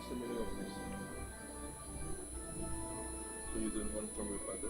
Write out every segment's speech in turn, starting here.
is the meaning of this? So you don't want from your father?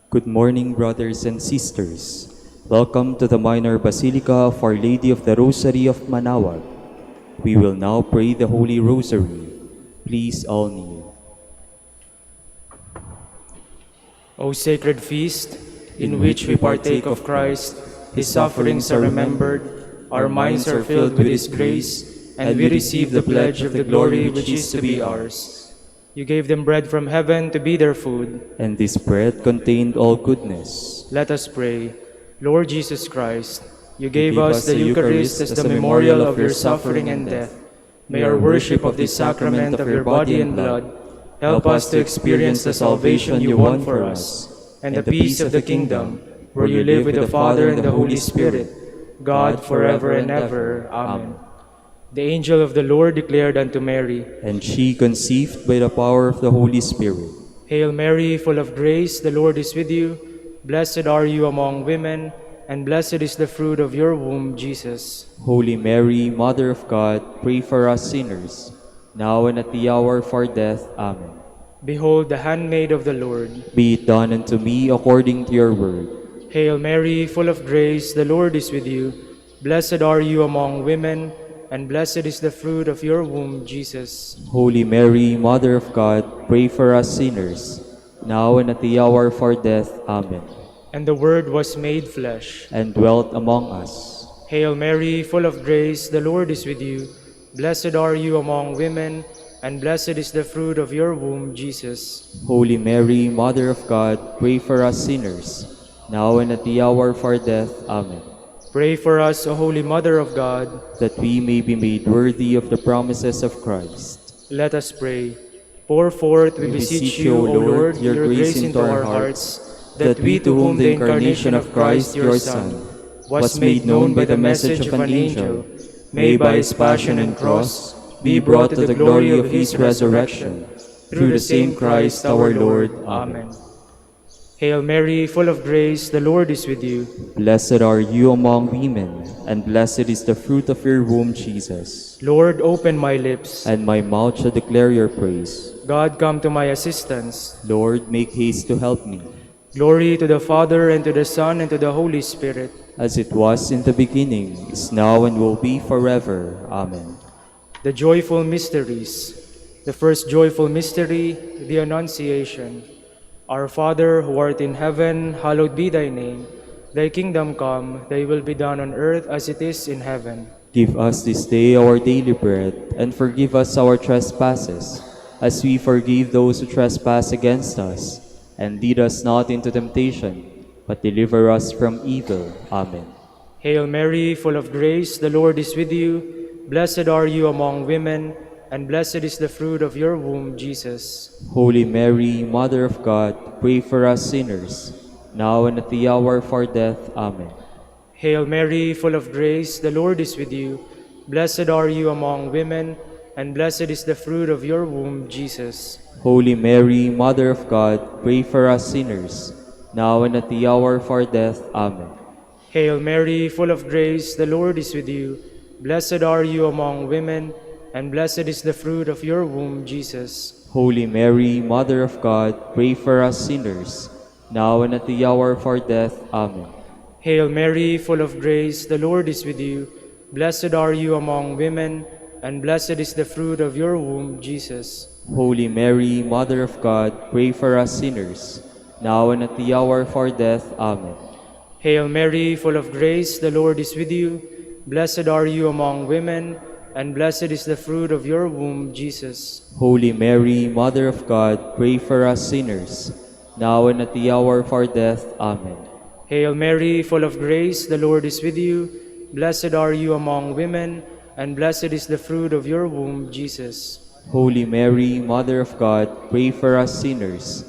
Good morning, brothers and sisters. Welcome to the Minor Basilica of Our Lady of the Rosary of Manaoag. We will now pray the Holy Rosary. Please all kneel. O sacred feast, in which we partake of Christ, His sufferings are remembered, our minds are filled with His grace, and we receive the pledge of the glory which is to be ours. You gave them bread from heaven to be their food. And this bread contained all goodness. Let us pray. Lord Jesus Christ, you gave us the Eucharist as the memorial of your suffering and death. May our worship of this sacrament of your body and blood help us to experience the salvation you won for us, and the peace of the kingdom, where you live with the Father and the Holy Spirit, God forever and ever. Amen. The angel of the Lord declared unto Mary, And she conceived by the power of the Holy Spirit. Hail Mary, full of grace, the Lord is with you. Blessed are you among women, and blessed is the fruit of your womb, Jesus. Holy Mary, Mother of God, pray for us sinners, now and at the hour of our death. Amen. Behold the handmaid of the Lord. Be it done unto me according to your word. Hail Mary, full of grace, the Lord is with you. Blessed are you among women, and blessed is the fruit of your womb, Jesus. Holy Mary, Mother of God, pray for us sinners, now and at the hour of our death. Amen. And the Word was made flesh, and dwelt among us. Hail Mary, full of grace, the Lord is with you. Blessed are you among women, and blessed is the fruit of your womb, Jesus. Holy Mary, Mother of God, pray for us sinners, now and at the hour of our death. Amen. Pray for us, O Holy Mother of God, that we may be made worthy of the promises of Christ. let us pray. Pour forth, we beseech you, O Lord, your grace into our hearts, that we to whom the incarnation of Christ, your Son, was made known by the message of an angel, may by his passion and cross be brought to the glory of his resurrection. Through the same Christ our Lord. Amen. Hail Mary, full of grace, the Lord is with you. Blessed are you among women, and blessed is the fruit of your womb, Jesus. Lord, open my lips, And my mouth shall declare your praise. God, come to my assistance. Lord, make haste to help me. Glory to the Father, and to the Son, and to the Holy Spirit. As it was in the beginning, is now, and will be forever. Amen. The joyful mysteries. The first joyful mystery, the Annunciation. Our Father, who art in heaven, hallowed be thy name. Thy kingdom come, thy will be done on earth as it is in heaven. Give us this day our daily bread, and forgive us our trespasses, as we forgive those who trespass against us. And lead us not into temptation, but deliver us from evil. Amen. Hail Mary, full of grace, the Lord is with you. Blessed are you among women, and blessed is the fruit of your womb, Jesus. Holy Mary, Mother of God, pray for us sinners, now and at the hour of our death. Amen. Hail Mary, full of grace, the Lord is with you. Blessed are you among women, and blessed is the fruit of your womb, Jesus. Holy Mary, Mother of God, pray for us sinners, now and at the hour of our death. Amen. Hail Mary, full of grace, the Lord is with you. Blessed are you among women, and blessed is the fruit of your womb, Jesus. Holy Mary, Mother of God, pray for us sinners, now and at the hour of our death. Amen. Hail Mary, full of grace, the Lord is with you. Blessed are you among women, and blessed is the fruit of your womb, Jesus. Holy Mary, Mother of God, pray for us sinners, now and at the hour of our death. Amen. Hail Mary, full of grace, the Lord is with you. Blessed are you among women, and blessed is the fruit of your womb, Jesus. Holy Mary, Mother of God, pray for us sinners, now and at the hour of our death. Amen. Hail Mary, full of grace, the Lord is with you. Blessed are you among women, and blessed is the fruit of your womb, Jesus. Holy Mary, Mother of God, pray for us sinners,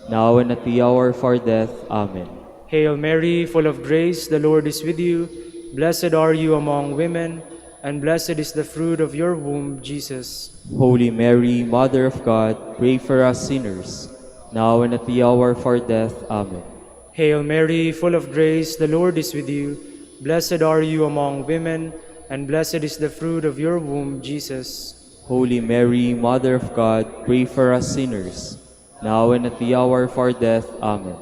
now and at the hour of our death. Amen. Hail Mary, full of grace, the Lord is with you. Blessed are you among women, and blessed is the fruit of your womb, Jesus. Holy Mary, Mother of God, pray for us sinners, now and at the hour of our death. Amen. Hail Mary, full of grace, the Lord is with you. Blessed are you among women, and blessed is the fruit of your womb, Jesus. Holy Mary, Mother of God, pray for us sinners, now and at the hour of our death. Amen.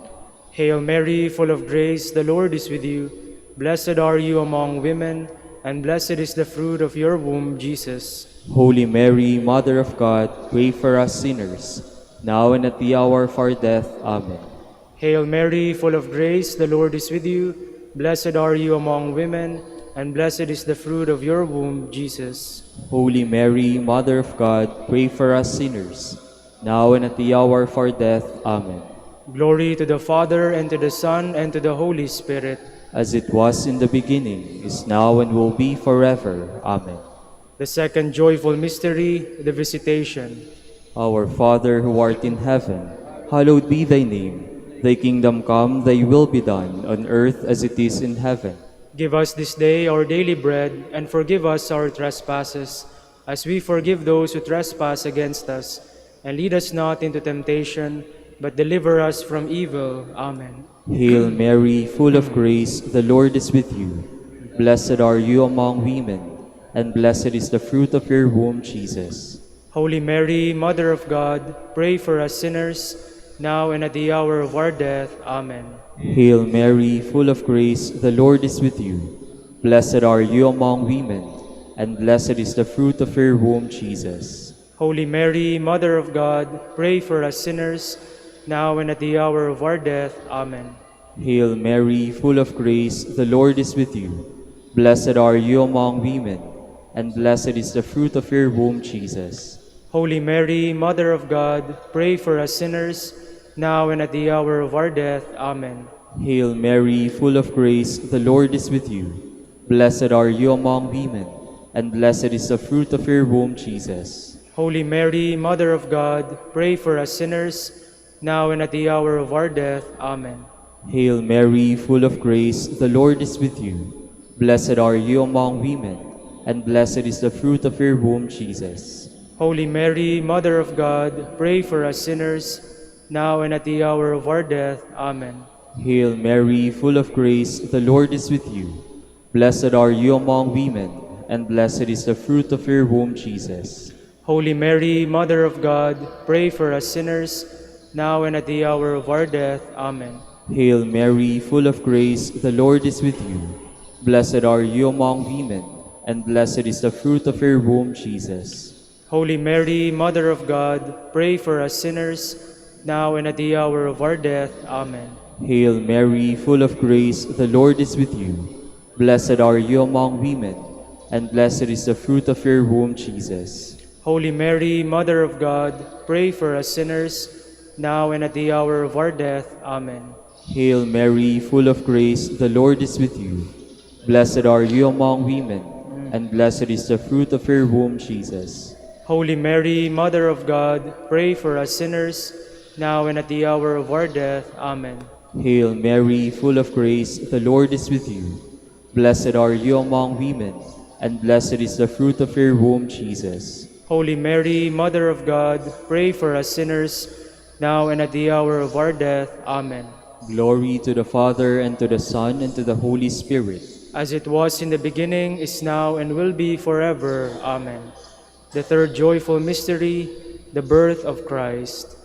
Hail Mary, full of grace, the Lord is with you. Blessed are you among women, and blessed is the fruit of your womb, Jesus. Holy Mary, Mother of God, pray for us sinners, now and at the hour of our death. Amen. Hail Mary, full of grace, the Lord is with you. Blessed are you among women, and blessed is the fruit of your womb, Jesus. Holy Mary, Mother of God, pray for us sinners, now and at the hour of our death. Amen. Glory to the Father, and to the Son, and to the Holy Spirit. As it was in the beginning, is now, and will be forever. Amen. The second joyful mystery, the Visitation. Our Father who art in heaven, hallowed be thy name. Thy kingdom come, thy will be done, on earth as it is in heaven. Give us this day our daily bread, and forgive us our trespasses, as we forgive those who trespass against us. And lead us not into temptation, but deliver us from evil. Amen. Hail Mary, full of grace, the Lord is with you. Blessed are you among women, and blessed is the fruit of your womb, Jesus. Holy Mary, Mother of God, pray for us sinners, now and at the hour of our death. Amen. Hail Mary, full of grace, the Lord is with you. Blessed are you among women, and blessed is the fruit of your womb, Jesus. Holy Mary, Mother of God, pray for us sinners, now and at the hour of our death. Amen. Hail Mary, full of grace, the Lord is with you. Blessed are you among women, and blessed is the fruit of your womb, Jesus. Holy Mary, Mother of God, pray for us sinners, now and at the hour of our death. Amen. Hail Mary, full of grace, the Lord is with you. Blessed are you among women, and blessed is the fruit of your womb, Jesus. Holy Mary, Mother of God, pray for us sinners, now and at the hour of our death. Amen. Hail Mary, full of grace, the Lord is with you. Blessed are you among women, and blessed is the fruit of your womb, Jesus. Holy Mary, Mother of God, pray for us sinners, now and at the hour of our death. Amen. Hail Mary, full of grace, the Lord is with you. Blessed are you among women, and blessed is the fruit of your womb, Jesus. Holy Mary, Mother of God, pray for us sinners, now and at the hour of our death. Amen. Hail Mary, full of grace, the Lord is with you. Blessed are you among women, and blessed is the fruit of your womb, Jesus. Holy Mary, Mother of God, pray for us sinners, now and at the hour of our death. Amen. Hail Mary, full of grace, the Lord is with you. Blessed are you among women, and blessed is the fruit of your womb, Jesus. Holy Mary, Mother of God, pray for us sinners, now and at the hour of our death. Amen. Hail Mary, full of grace, the Lord is with you. Blessed are you among women, and blessed is the fruit of your womb, Jesus. Holy Mary, Mother of God, pray for us sinners, now and at the hour of our death. Amen. Hail Mary, full of grace, the Lord is with you. Blessed are you among women, and blessed is the fruit of your womb, Jesus. Holy Mary, Mother of God, pray for us sinners, now and at the hour of our death. Amen. Glory to the Father, and to the Son, and to the Holy Spirit. As it was in the beginning, is now, and will be forever. Amen. The third joyful mystery, the birth of Christ.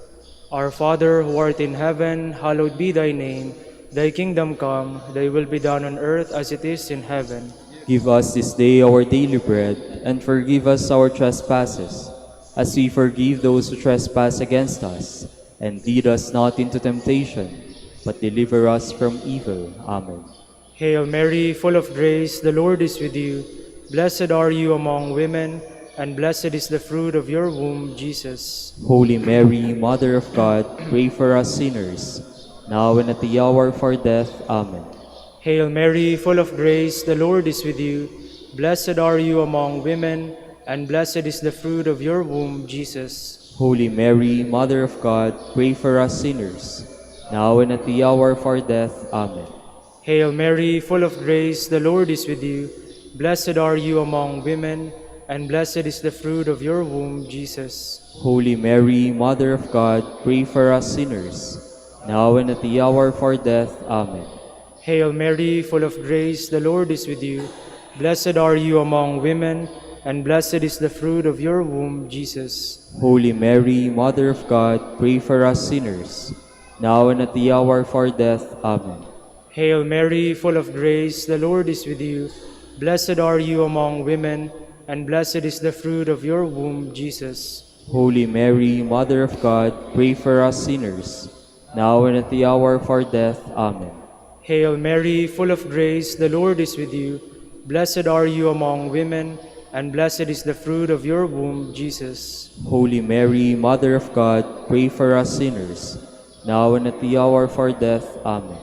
Our Father, who art in heaven, hallowed be thy name. Thy kingdom come, thy will be done on earth as it is in heaven. Give us this day our daily bread, and forgive us our trespasses, as we forgive those who trespass against us. And lead us not into temptation, but deliver us from evil. Amen. Hail Mary, full of grace, the Lord is with you. Blessed are you among women, and blessed is the fruit of your womb, Jesus. Holy Mary, Mother of God, pray for us sinners, now and at the hour of our death. Amen. Hail Mary, full of grace, the Lord is with you. Blessed are you among women, and blessed is the fruit of your womb, Jesus. Holy Mary, Mother of God, pray for us sinners, now and at the hour of our death. Amen. Hail Mary, full of grace, the Lord is with you. Blessed are you among women, and blessed is the fruit of your womb, Jesus. Holy Mary, Mother of God, pray for us sinners, now and at the hour of our death. Amen. Hail Mary, full of grace, the Lord is with you. Blessed are you among women, and blessed is the fruit of your womb, Jesus. Holy Mary, Mother of God, pray for us sinners, now and at the hour of our death. Amen. Hail Mary, full of grace, the Lord is with you. Blessed are you among women, and blessed is the fruit of your womb, Jesus. Holy Mary, Mother of God, pray for us sinners, now and at the hour of our death. Amen. Hail Mary, full of grace, the Lord is with you. Blessed are you among women, and blessed is the fruit of your womb, Jesus. Holy Mary, Mother of God, pray for us sinners, now and at the hour of our death. Amen.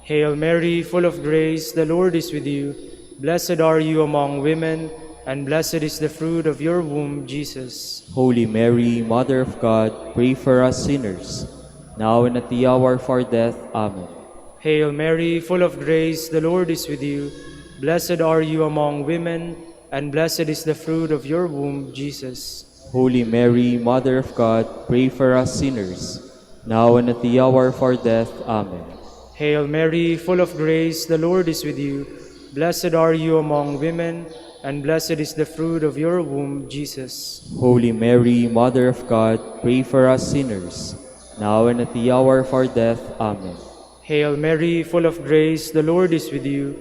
Hail Mary, full of grace, the Lord is with you. Blessed are you among women, and blessed is the fruit of your womb, Jesus. Holy Mary, Mother of God, pray for us sinners, now and at the hour of our death. Amen. Hail Mary, full of grace, the Lord is with you. Blessed are you among women, and blessed is the fruit of your womb, Jesus. Holy Mary, Mother of God, pray for us sinners, now and at the hour of our death. Amen. Hail Mary, full of grace, the Lord is with you. Blessed are you among women, and blessed is the fruit of your womb, Jesus. Holy Mary, Mother of God, pray for us sinners, now and at the hour of our death. Amen. Hail Mary, full of grace, the Lord is with you.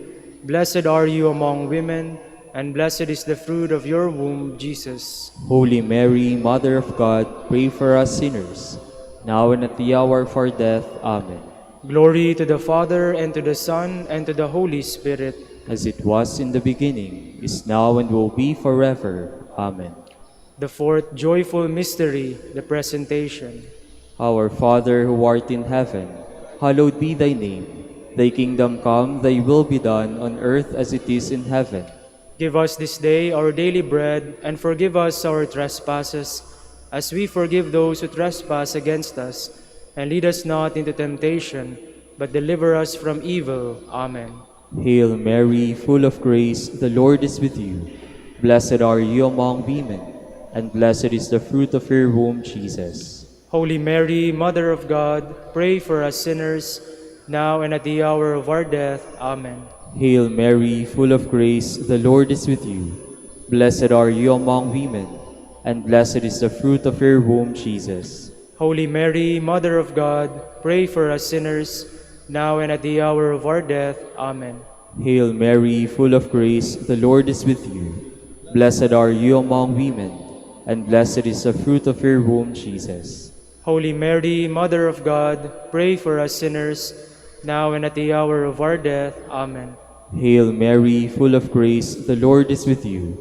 Blessed are you among women, and blessed is the fruit of your womb, Jesus. Holy Mary, Mother of God, pray for us sinners, now and at the hour of our death. Amen. Glory to the Father, and to the Son, and to the Holy Spirit. As it was in the beginning, is now, and will be forever. Amen. The fourth joyful mystery, the Presentation. Our Father, who art in heaven, hallowed be thy name. Thy kingdom come, thy will be done on earth as it is in heaven. Give us this day our daily bread, and forgive us our trespasses, as we forgive those who trespass against us. And lead us not into temptation, but deliver us from evil. Amen. Hail Mary, full of grace, the Lord is with you. Blessed are you among women, and blessed is the fruit of your womb, Jesus. Holy Mary, Mother of God, pray for us sinners, now and at the hour of our death. Amen. Hail Mary, full of grace, the Lord is with you. Blessed are you among women, and blessed is the fruit of your womb, Jesus. Holy Mary, Mother of God, pray for us sinners, now and at the hour of our death. Amen. Hail Mary, full of grace, the Lord is with you. Blessed are you among women, and blessed is the fruit of your womb, Jesus. Holy Mary, Mother of God, pray for us sinners, now and at the hour of our death. Amen. Hail Mary, full of grace, the Lord is with you.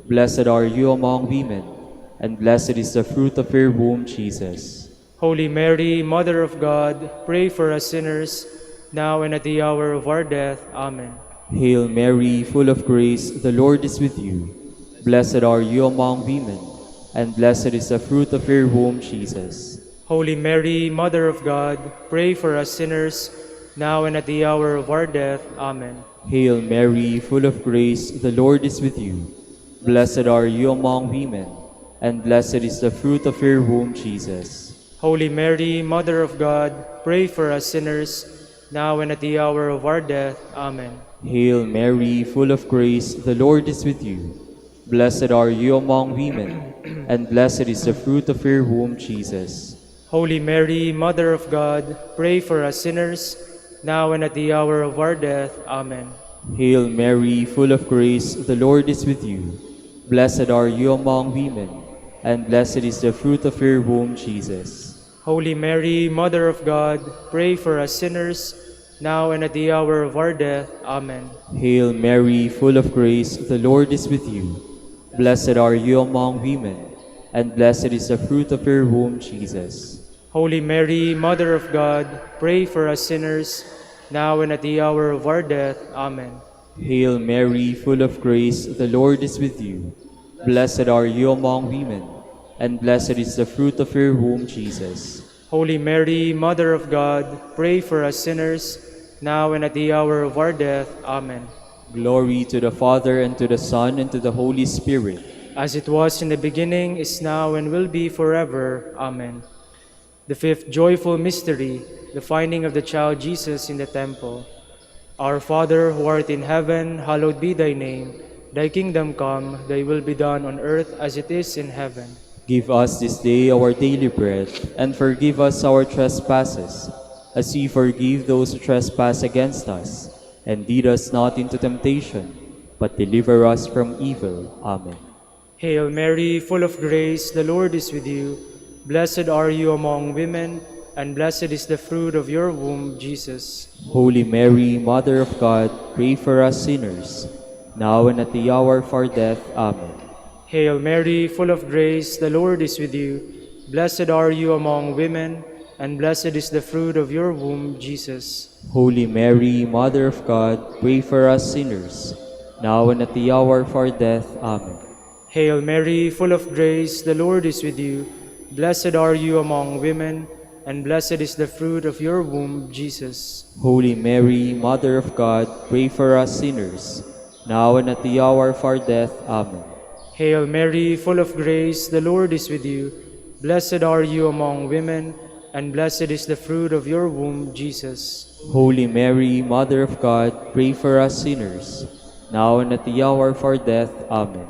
Blessed are you among women, and blessed is the fruit of your womb, Jesus. Holy Mary, Mother of God, pray for us sinners, now and at the hour of our death. Amen. Hail Mary, full of grace, the Lord is with you. Blessed are you among women, and blessed is the fruit of your womb, Jesus. Holy Mary, Mother of God, pray for us sinners, now and at the hour of our death. Amen. Hail Mary, full of grace, the Lord is with you. Blessed are you among women, and blessed is the fruit of your womb, Jesus. Holy Mary, Mother of God, pray for us sinners, now and at the hour of our death. Amen. Hail Mary, full of grace, the Lord is with you. Blessed are you among women, and blessed is the fruit of your womb, Jesus. Holy Mary, Mother of God, pray for us sinners, now and at the hour of our death. Amen. Hail Mary, full of grace, the Lord is with you. Blessed are you among women, and blessed is the fruit of your womb, Jesus. Holy Mary, Mother of God, pray for us sinners, now and at the hour of our death. Amen. Hail Mary, full of grace, the Lord is with you. Blessed are you among women, and blessed is the fruit of your womb, Jesus. Holy Mary, Mother of God, pray for us sinners, now and at the hour of our death. Amen. Hail Mary, full of grace, the Lord is with you. Blessed are you among women, and blessed is the fruit of your womb, Jesus. Holy Mary, Mother of God, pray for us sinners, now and at the hour of our death. Amen. Glory to the Father, and to the Son, and to the Holy Spirit. As it was in the beginning, is now, and will be forever. Amen. The fifth joyful mystery, the finding of the child Jesus in the temple. Our Father, who art in heaven, hallowed be thy name. Thy kingdom come, thy will be done on earth as it is in heaven. Give us this day our daily bread, and forgive us our trespasses, as we forgive those who trespass against us. And lead us not into temptation, but deliver us from evil. Amen. Hail Mary, full of grace, the Lord is with you. Blessed are you among women, and blessed is the fruit of your womb, Jesus. Holy Mary, Mother of God, pray for us sinners, now and at the hour of our death. Amen. Hail Mary, full of grace, the Lord is with you. Blessed are you among women, and blessed is the fruit of your womb, Jesus. Holy Mary, Mother of God, pray for us sinners, now and at the hour of our death. Amen. Hail Mary, full of grace, the Lord is with you. Blessed are you among women, and blessed is the fruit of your womb, Jesus. Holy Mary, Mother of God, pray for us sinners, now and at the hour of our death. Amen. Hail Mary, full of grace, the Lord is with you. Blessed are you among women, and blessed is the fruit of your womb, Jesus. Holy Mary, Mother of God, pray for us sinners, now and at the hour of our death. Amen.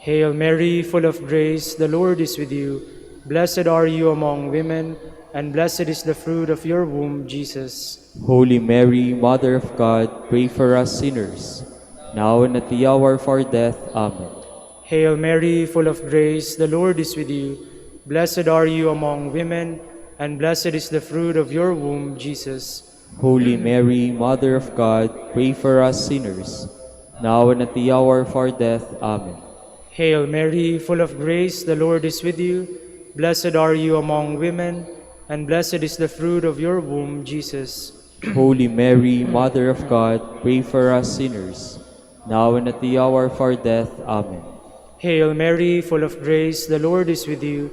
Hail Mary, full of grace, the Lord is with you. Blessed are you among women, and blessed is the fruit of your womb, Jesus. Holy Mary, Mother of God, pray for us sinners, now and at the hour of our death. Amen. Hail Mary, full of grace, the Lord is with you. Blessed are you among women, and blessed is the fruit of your womb, Jesus. Holy Mary, Mother of God, pray for us sinners, now and at the hour of our death. Amen. Hail Mary, full of grace, the Lord is with you. Blessed are you among women, and blessed is the fruit of your womb, Jesus. Holy Mary, Mother of God, pray for us sinners, now and at the hour of our death. Amen. Hail Mary, full of grace, the Lord is with you.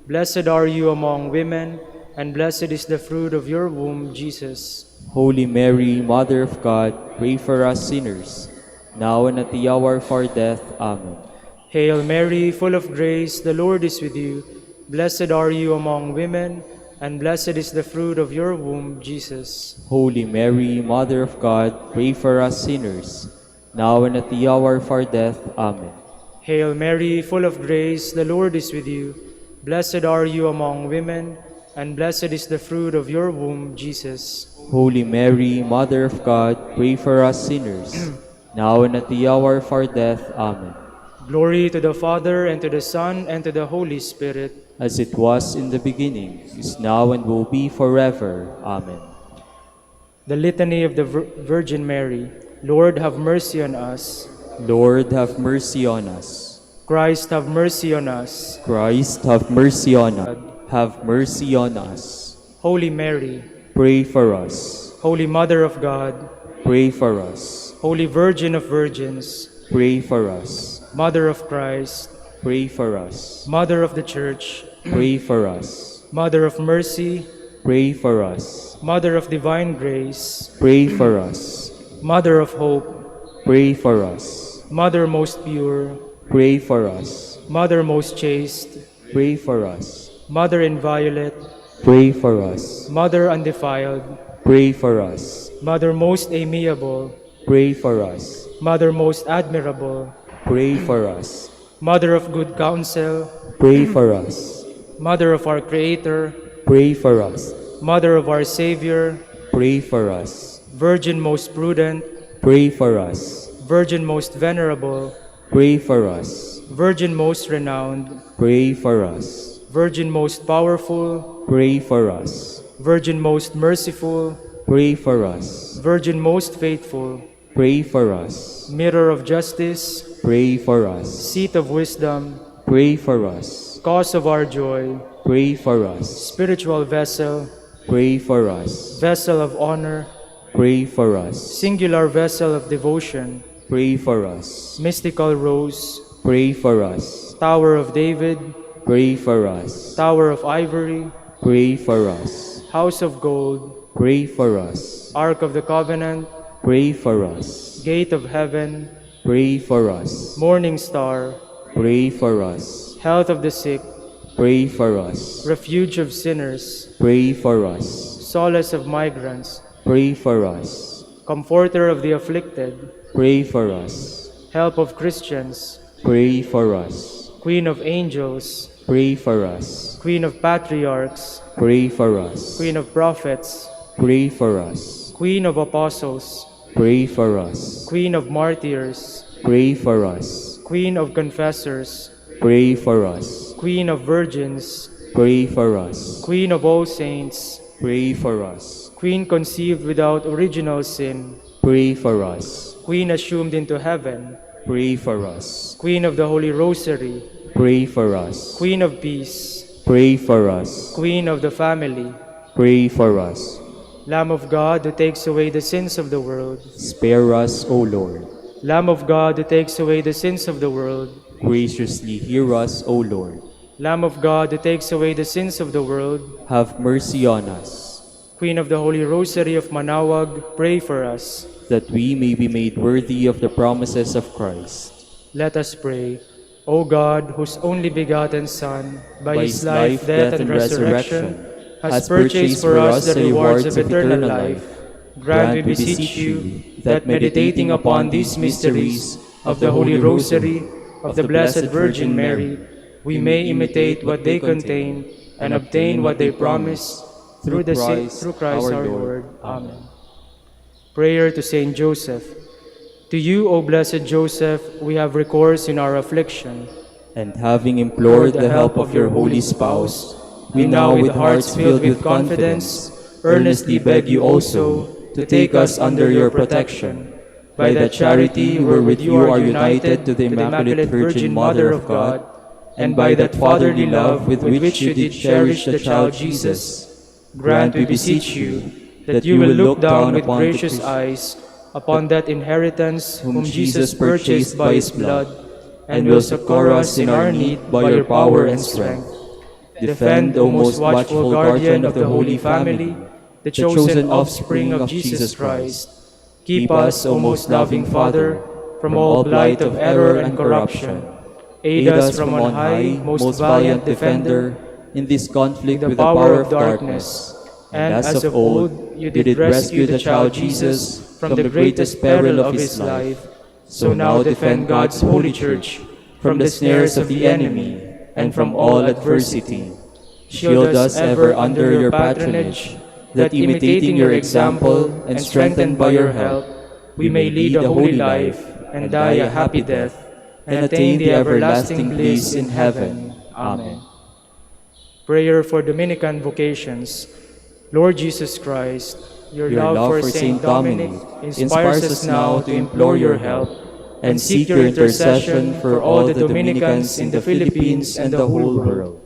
Blessed are you among women, and blessed is the fruit of your womb, Jesus. Holy Mary, Mother of God, pray for us sinners, now and at the hour of our death. Amen. Hail Mary, full of grace, the Lord is with you. Blessed are you among women, and blessed is the fruit of your womb, Jesus. Holy Mary, Mother of God, pray for us sinners, now and at the hour of our death. Amen. Hail Mary, full of grace, the Lord is with you. Blessed are you among women, and blessed is the fruit of your womb, Jesus. Holy Mary, Mother of God, pray for us sinners, now and at the hour of our death. Amen. Glory to the Father, and to the Son, and to the Holy Spirit. As it was in the beginning, is now, and will be forever. Amen. The Litany of the Virgin Mary. Lord, have mercy on us. Lord, have mercy on us. Christ, have mercy on us. Christ, have mercy on us. Have mercy on us. Holy Mary, Pray for us. Holy Mother of God, Pray for us. Holy Virgin of Virgins, Pray for us. Mother of Christ, Pray for us. Mother of the Church, Pray for us. Mother of Mercy, Pray for us. Mother of Divine Grace, Pray for us. Mother of Hope, Pray for us. Mother most pure, Pray for us. Mother most chaste, Pray for us. Mother inviolate, Pray for us. Mother undefiled, Pray for us. Mother most amiable, Pray for us. Mother most admirable, Pray for us. Mother of good counsel, Pray for us. Mother of our Creator, Pray for us. Mother of our Savior, Pray for us. Virgin most prudent, Pray for us. Virgin most venerable, Pray for us. Virgin most renowned, Pray for us. Virgin most powerful, Pray for us. Virgin most merciful, Pray for us. Virgin most faithful, Pray for us. Mirror of justice, Pray for us. Seat of wisdom, Pray for us. Cause of our joy, Pray for us. Spiritual vessel, Pray for us. Vessel of honor, Pray for us. Singular vessel of devotion, Pray for us. Mystical rose, Pray for us. Tower of David, Pray for us. Tower of ivory, Pray for us. House of gold, Pray for us. Ark of the covenant, Pray for us. Gate of heaven, Pray for us. Morning star, Pray for us. Health of the sick, Pray for us. Refuge of sinners, Pray for us. Solace of migrants, Pray for us. Comforter of the afflicted, Pray for us. Help of Christians, Pray for us. Queen of angels, Pray for us. Queen of patriarchs, Pray for us. Queen of prophets, Pray for us. Queen of apostles, Pray for us. Queen of martyrs, Pray for us. Queen of confessors, Pray for us. Queen of virgins, Pray for us. Queen of all saints, Pray for us. Queen conceived without original sin, Pray for us. Queen assumed into heaven, Pray for us. Queen of the Holy Rosary, Pray for us. Queen of peace, Pray for us. Queen of the family, Pray for us. Lamb of God who takes away the sins of the world, Spare us, O Lord. Lamb of God who takes away the sins of the world, Graciously hear us, O Lord. Lamb of God who takes away the sins of the world, Have mercy on us, Queen of the Holy Rosary of Manaoag, pray for us. that we may be made worthy of the promises of Christ. Let us pray. O God, whose only begotten Son, by his life, death, and resurrection, has purchased for us the rewards of eternal life, grant, we beseech you, that meditating upon these mysteries of the Holy Rosary of the Blessed Virgin Mary, we may imitate what they contain and obtain what they promise, through Christ our Lord. Amen. Prayer to Saint Joseph. To you, O blessed Joseph, we have recourse in our affliction. And having implored the help of your holy spouse, we now, with hearts filled with confidence, earnestly beg you also to take us under your protection. By that charity wherewith you are united to the Immaculate Virgin Mother of God, and by that fatherly love with which you did cherish the child Jesus, grant, we beseech you, that you will look down with gracious eyes upon that inheritance whom Jesus purchased by his blood, and will succor us in our need by your power and strength. Defend, O most watchful guardian of the Holy Family, the chosen offspring of Jesus Christ. Keep us, O most loving Father, from all blight of error and corruption. Aid us from on high, most valiant defender, in this conflict with the power of darkness. And as of old, you did rescue the child Jesus from the greatest peril of his life, so now defend God's holy Church from the snares of the enemy and from all adversity. Shield us ever under your patronage, that imitating your example and strengthened by your help, we may lead a holy life and die a happy death and attain the everlasting bliss in heaven. Amen. Prayer for Dominican vocations. Lord Jesus Christ, your love for Saint Dominic inspires us now to implore your help and seek your intercession for all the Dominicans in the Philippines and the whole world.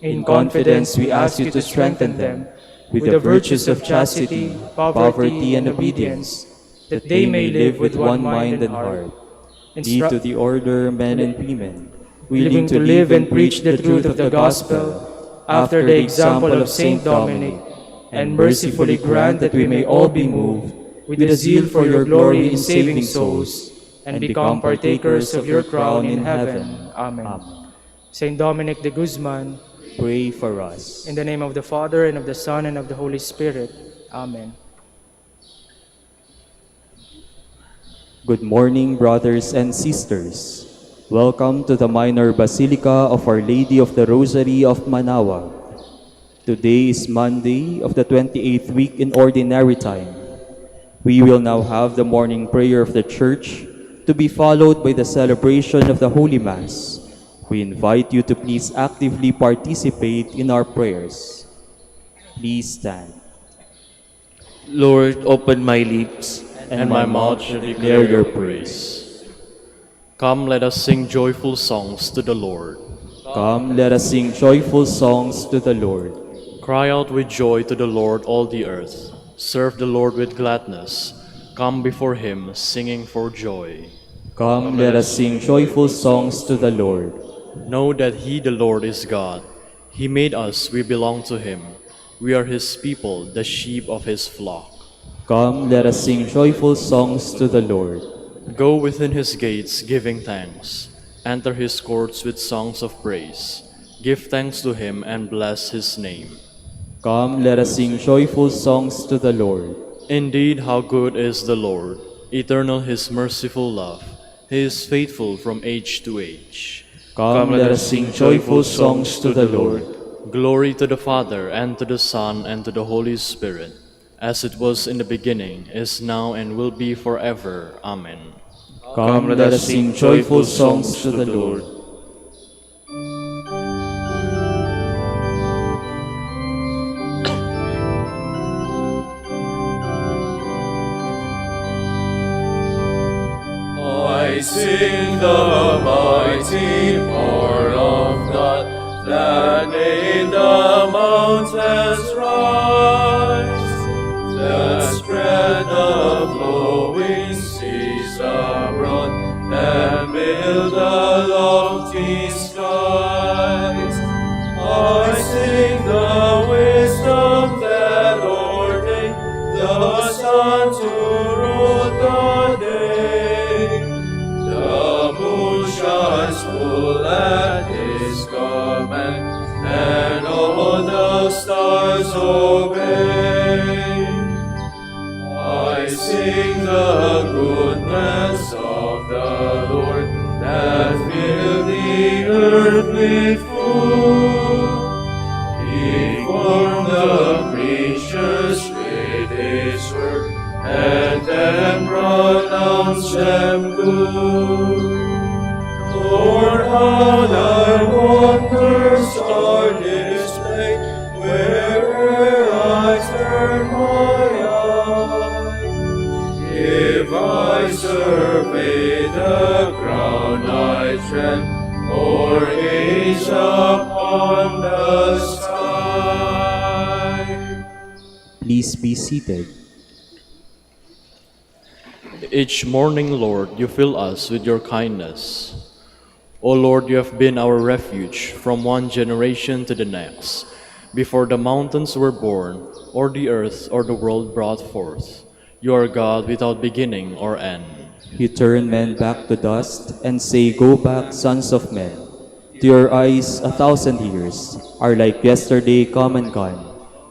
In confidence, we ask you to strengthen them with the virtues of chastity, poverty, and obedience, that they may live with one mind and heart. Lead to the order men and women, willing to live and preach the truth of the gospel after the example of Saint Dominic, and mercifully grant that we may all be moved with a zeal for your glory in saving souls, and become partakers of your crown in heaven. Amen. Saint Dominic de Guzman, pray for us. in the name of the Father, and of the Son, and of the Holy Spirit. Amen. Good morning, brothers and sisters. Welcome to the Minor Basilica of Our Lady of the Rosary of Manaoag. Today is Monday of the 28th week in Ordinary Time. We will now have the morning prayer of the Church, to be followed by the celebration of the Holy Mass. We invite you to please actively participate in our prayers. Please stand. Lord, open my lips, and my mouth shall declare your praise. Come, let us sing joyful songs to the Lord. Come, let us sing joyful songs to the Lord. Cry out with joy to the Lord, all the earth. Serve the Lord with gladness. Come before him, singing for joy. Come, let us sing joyful songs to the Lord. Know that he, the Lord, is God. He made us, we belong to him. We are his people, the sheep of his flock. Come, let us sing joyful songs to the Lord. Go within his gates, giving thanks. Enter his courts with songs of praise. Give thanks to him and bless his name. Come, let us sing joyful songs to the Lord. Indeed, how good is the Lord! Eternal his merciful love. He is faithful from age to age. Come, let us sing joyful songs to the Lord. Glory to the Father, and to the Son, and to the Holy Spirit, as it was in the beginning, is now, and will be forever. Amen. Come, let us sing joyful songs to the Lord. I sing the mighty power of God, that made the mountains rise, that spread the flowing seas abroad, and built the lofty skies. I sing the wisdom that ordained the sun to rule the day. The moon shines full at his command, and all the stars obey. I sing the goodness of the Lord, that filled the earth with food. He formed the creatures with his word, and then pronounced them good. Lord, how thy wonders are displayed, where'er I turn my eye. If I survey the ground I tread, or gaze upon the sky. Please be seated. Each morning, Lord, you fill us with your kindness. O Lord, you have been our refuge from one generation to the next. Before the mountains were born, or the earth or the world brought forth, you are God without beginning or end. You turn men back to dust and say, "Go back, sons of men." To your eyes, 1,000 years are like yesterday come and gone,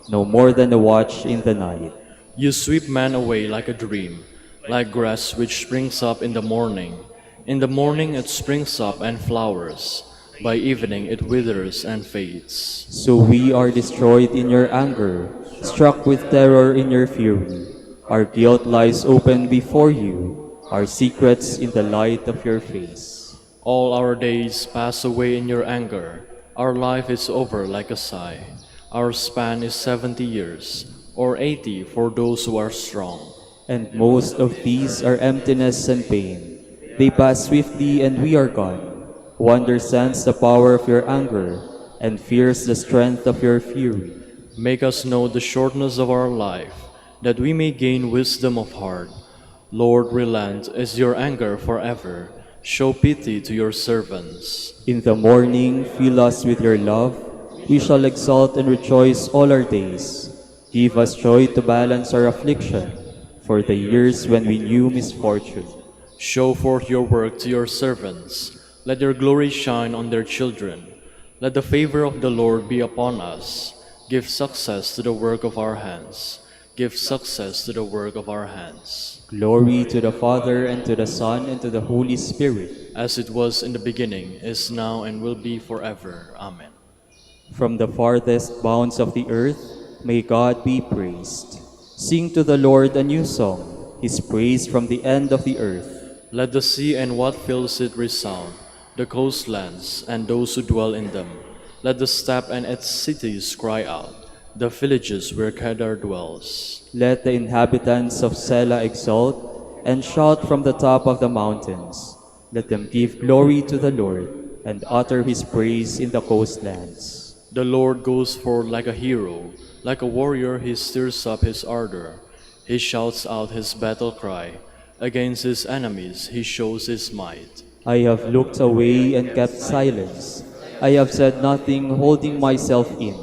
no more than a watch in the night. You sweep man away like a dream, like grass which springs up in the morning. In the morning it springs up and flowers. By evening it withers and fades. So we are destroyed in your anger, struck with terror in your fury. Our guilt lies open before you, our secrets in the light of your face. All our days pass away in your anger. Our life is over like a sigh. Our span is 70 years, or 80 for those who are strong. And most of these are emptiness and pain. They pass swiftly and we are gone. Who understands the power of your anger and fears the strength of your fury? Make us know the shortness of our life, that we may gain wisdom of heart. Lord, relent is your anger forever. Show pity to your servants. In the morning, fill us with your love. We shall exult and rejoice all our days. Give us joy to balance our affliction for the years when we knew misfortune. Show forth your work to your servants. Let your glory shine on their children. Let the favor of the Lord be upon us. Give success to the work of our hands. Give success to the work of our hands. Glory to the Father, and to the Son, and to the Holy Spirit. As it was in the beginning, is now, and will be forever. Amen. From the farthest bounds of the earth, may God be praised. Sing to the Lord a new song, His praise from the end of the earth. Let the sea and what fills it resound, the coastlands and those who dwell in them. Let the steppe and its cities cry out, the villages where Kedar dwells. Let the inhabitants of Sela exult and shout from the top of the mountains. Let them give glory to the Lord and utter His praise in the coastlands. The Lord goes forth like a hero, like a warrior he stirs up his ardor. He shouts out his battle cry. Against his enemies he shows his might. I have looked away and kept silence. I have said nothing, holding myself in.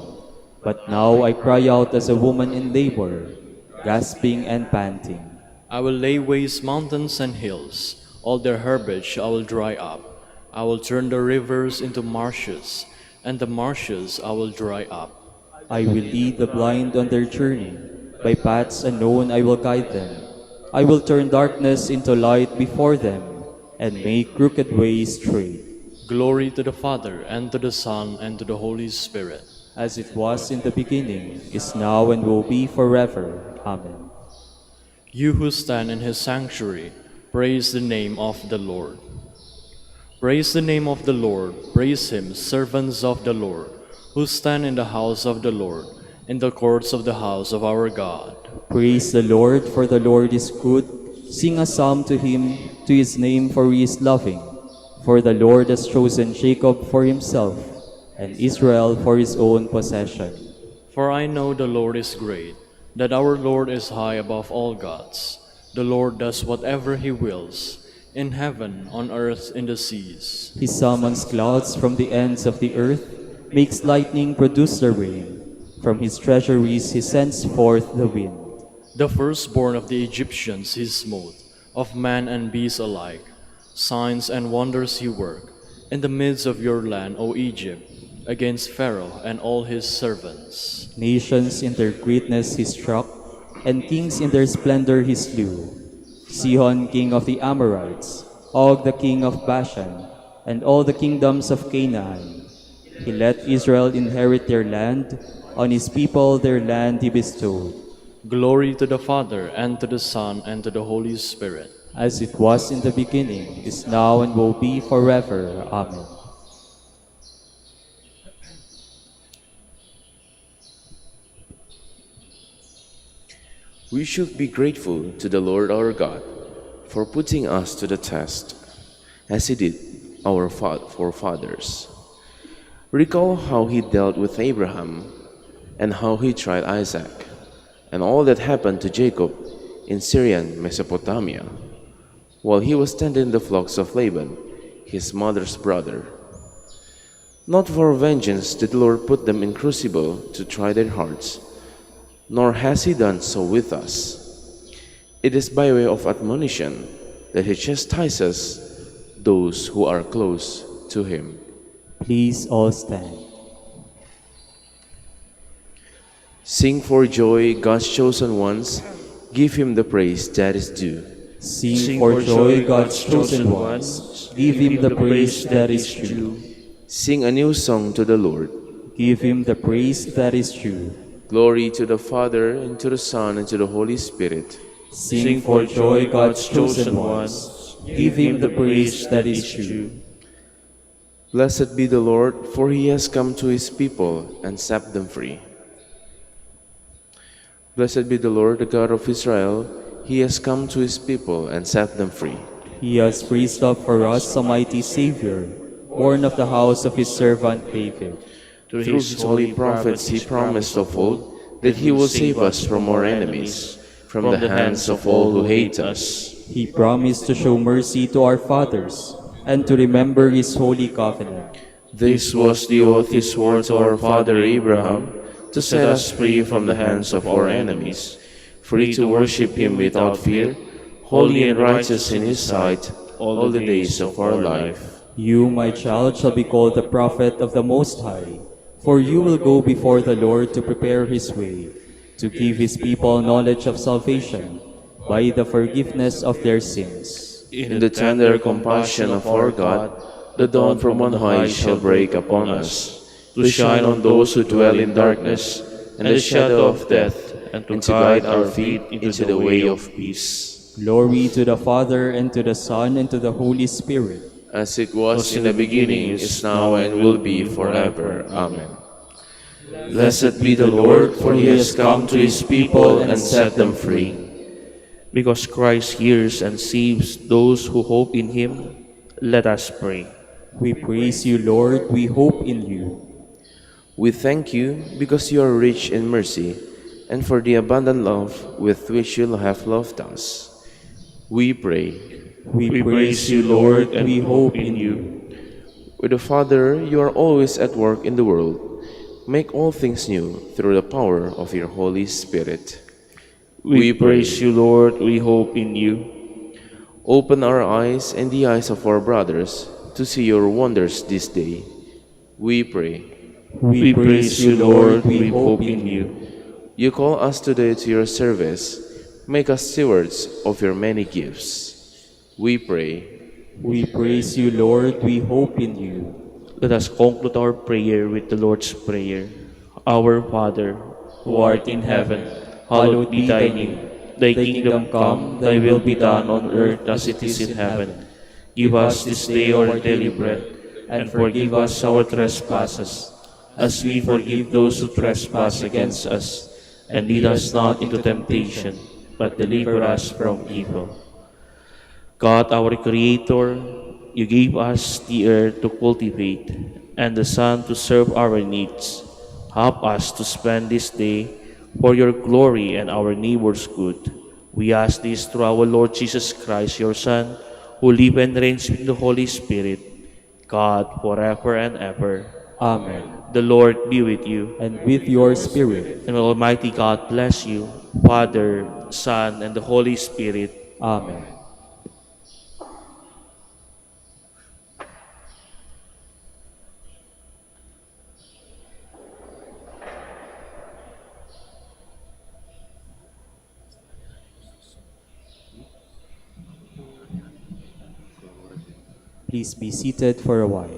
But now I cry out as a woman in labor, gasping and panting. I will lay waste mountains and hills. All their herbage I will dry up. I will turn the rivers into marshes, and the marshes I will dry up. I will lead the blind on their journey. By paths unknown I will guide them. I will turn darkness into light before them, and make crooked ways straight. Glory to the Father, and to the Son, and to the Holy Spirit. As it was in the beginning, is now, and will be forever. Amen. You who stand in his sanctuary, praise the name of the Lord. Praise the name of the Lord, praise him, servants of the Lord, who stand in the house of the Lord, in the courts of the house of our God. Praise the Lord, for the Lord is good. Sing a psalm to him, to his name, for he is loving. For the Lord has chosen Jacob for himself, and Israel for his own possession. For I know the Lord is great, that our Lord is high above all gods. The Lord does whatever he wills, in heaven, on earth, in the seas. He summons clouds from the ends of the earth, makes lightning produce the rain. From his treasuries he sends forth the wind. The firstborn of the Egyptians he smote, of man and beast alike. Signs and wonders he worked in the midst of your land, O Egypt, against Pharaoh and all his servants. Nations in their greatness he struck, and kings in their splendor he slew. Sihon, king of the Amorites, Og, the king of Bashan, and all the kingdoms of Canaan. He let Israel inherit their land, on his people their land he bestowed. Glory to the Father, and to the Son, and to the Holy Spirit. As it was in the beginning, is now, and will be forever. Amen. We should be grateful to the Lord our God for putting us to the test, as he did our forefathers. Recall how he dealt with Abraham and how he tried Isaac. and all that happened to Jacob in Syrian Mesopotamia, while he was tending the flocks of Laban, his mother's brother. Not for vengeance did the Lord put them in crucible to try their hearts, nor has he done so with us. It is by way of admonition that he chastises those who are close to him. Please all stand. Sing for joy, God's chosen ones, give him the praise that is due. Sing for joy, God's chosen ones. Give him the praise that is due. Sing a new song to the Lord. Give him the praise that is due. Glory to the Father, and to the Son, and to the Holy Spirit. Sing for joy, God's chosen ones. Give him the praise that is due. Blessed be the Lord, for he has come to his people and set them free. Blessed be the Lord, the God of Israel. He has come to his people and set them free. He has raised up for us a mighty Savior, born of the house of his servant David. Through his holy prophets he promised of old that he will save us from our enemies, from the hands of all who hate us. He promised to show mercy to our fathers and to remember his holy covenant. This was the oath he swore to our father Abraham, to set us free from the hands of our enemies, free to worship him without fear, holy and righteous in his sight, all the days of our life. You, my child, shall be called the prophet of the Most High, for you will go before the Lord to prepare his way, to give his people knowledge of salvation by the forgiveness of their sins. In the tender compassion of our God, the dawn from on high shall break upon us, to shine on those who dwell in darkness and the shadow of death, and to guide our feet into the way of peace. Glory to the Father, and to the Son, and to the Holy Spirit. As it was in the beginning, is now, and will be forever. Amen. Blessed be the Lord, for he has come to his people and set them free. Because Christ hears and saves those who hope in him, let us pray. We praise you, Lord, we hope in you. We thank you because you are rich in mercy, and for the abundant love with which you have loved us. We pray. We praise you, Lord, and we hope in you. With the Father, you are always at work in the world. Make all things new through the power of your Holy Spirit. We praise you, Lord, we hope in you. Open our eyes and the eyes of our brothers to see your wonders this day. We pray. We praise you, Lord, we hope in you. You call us today to your service. Make us stewards of your many gifts. We pray. We praise you, Lord, we hope in you. Let us conclude our prayer with the Lord's Prayer. Our Father, who art in heaven, hallowed be thy name. Thy kingdom come, thy will be done on earth as it is in heaven. Give us this day our daily bread, and forgive us our trespasses, as we forgive those who trespass against us. And lead us not into temptation, but deliver us from evil. God, our Creator, you gave us the earth to cultivate and the sun to serve our needs. Help us to spend this day for your glory and our neighbor's good. We ask this through our Lord Jesus Christ, your Son, who lives and reigns with the Holy Spirit, God, forever and ever. Amen. The Lord be with you. And with your spirit. And Almighty God bless you, Father, Son, and the Holy Spirit. Amen. Please be seated for a while.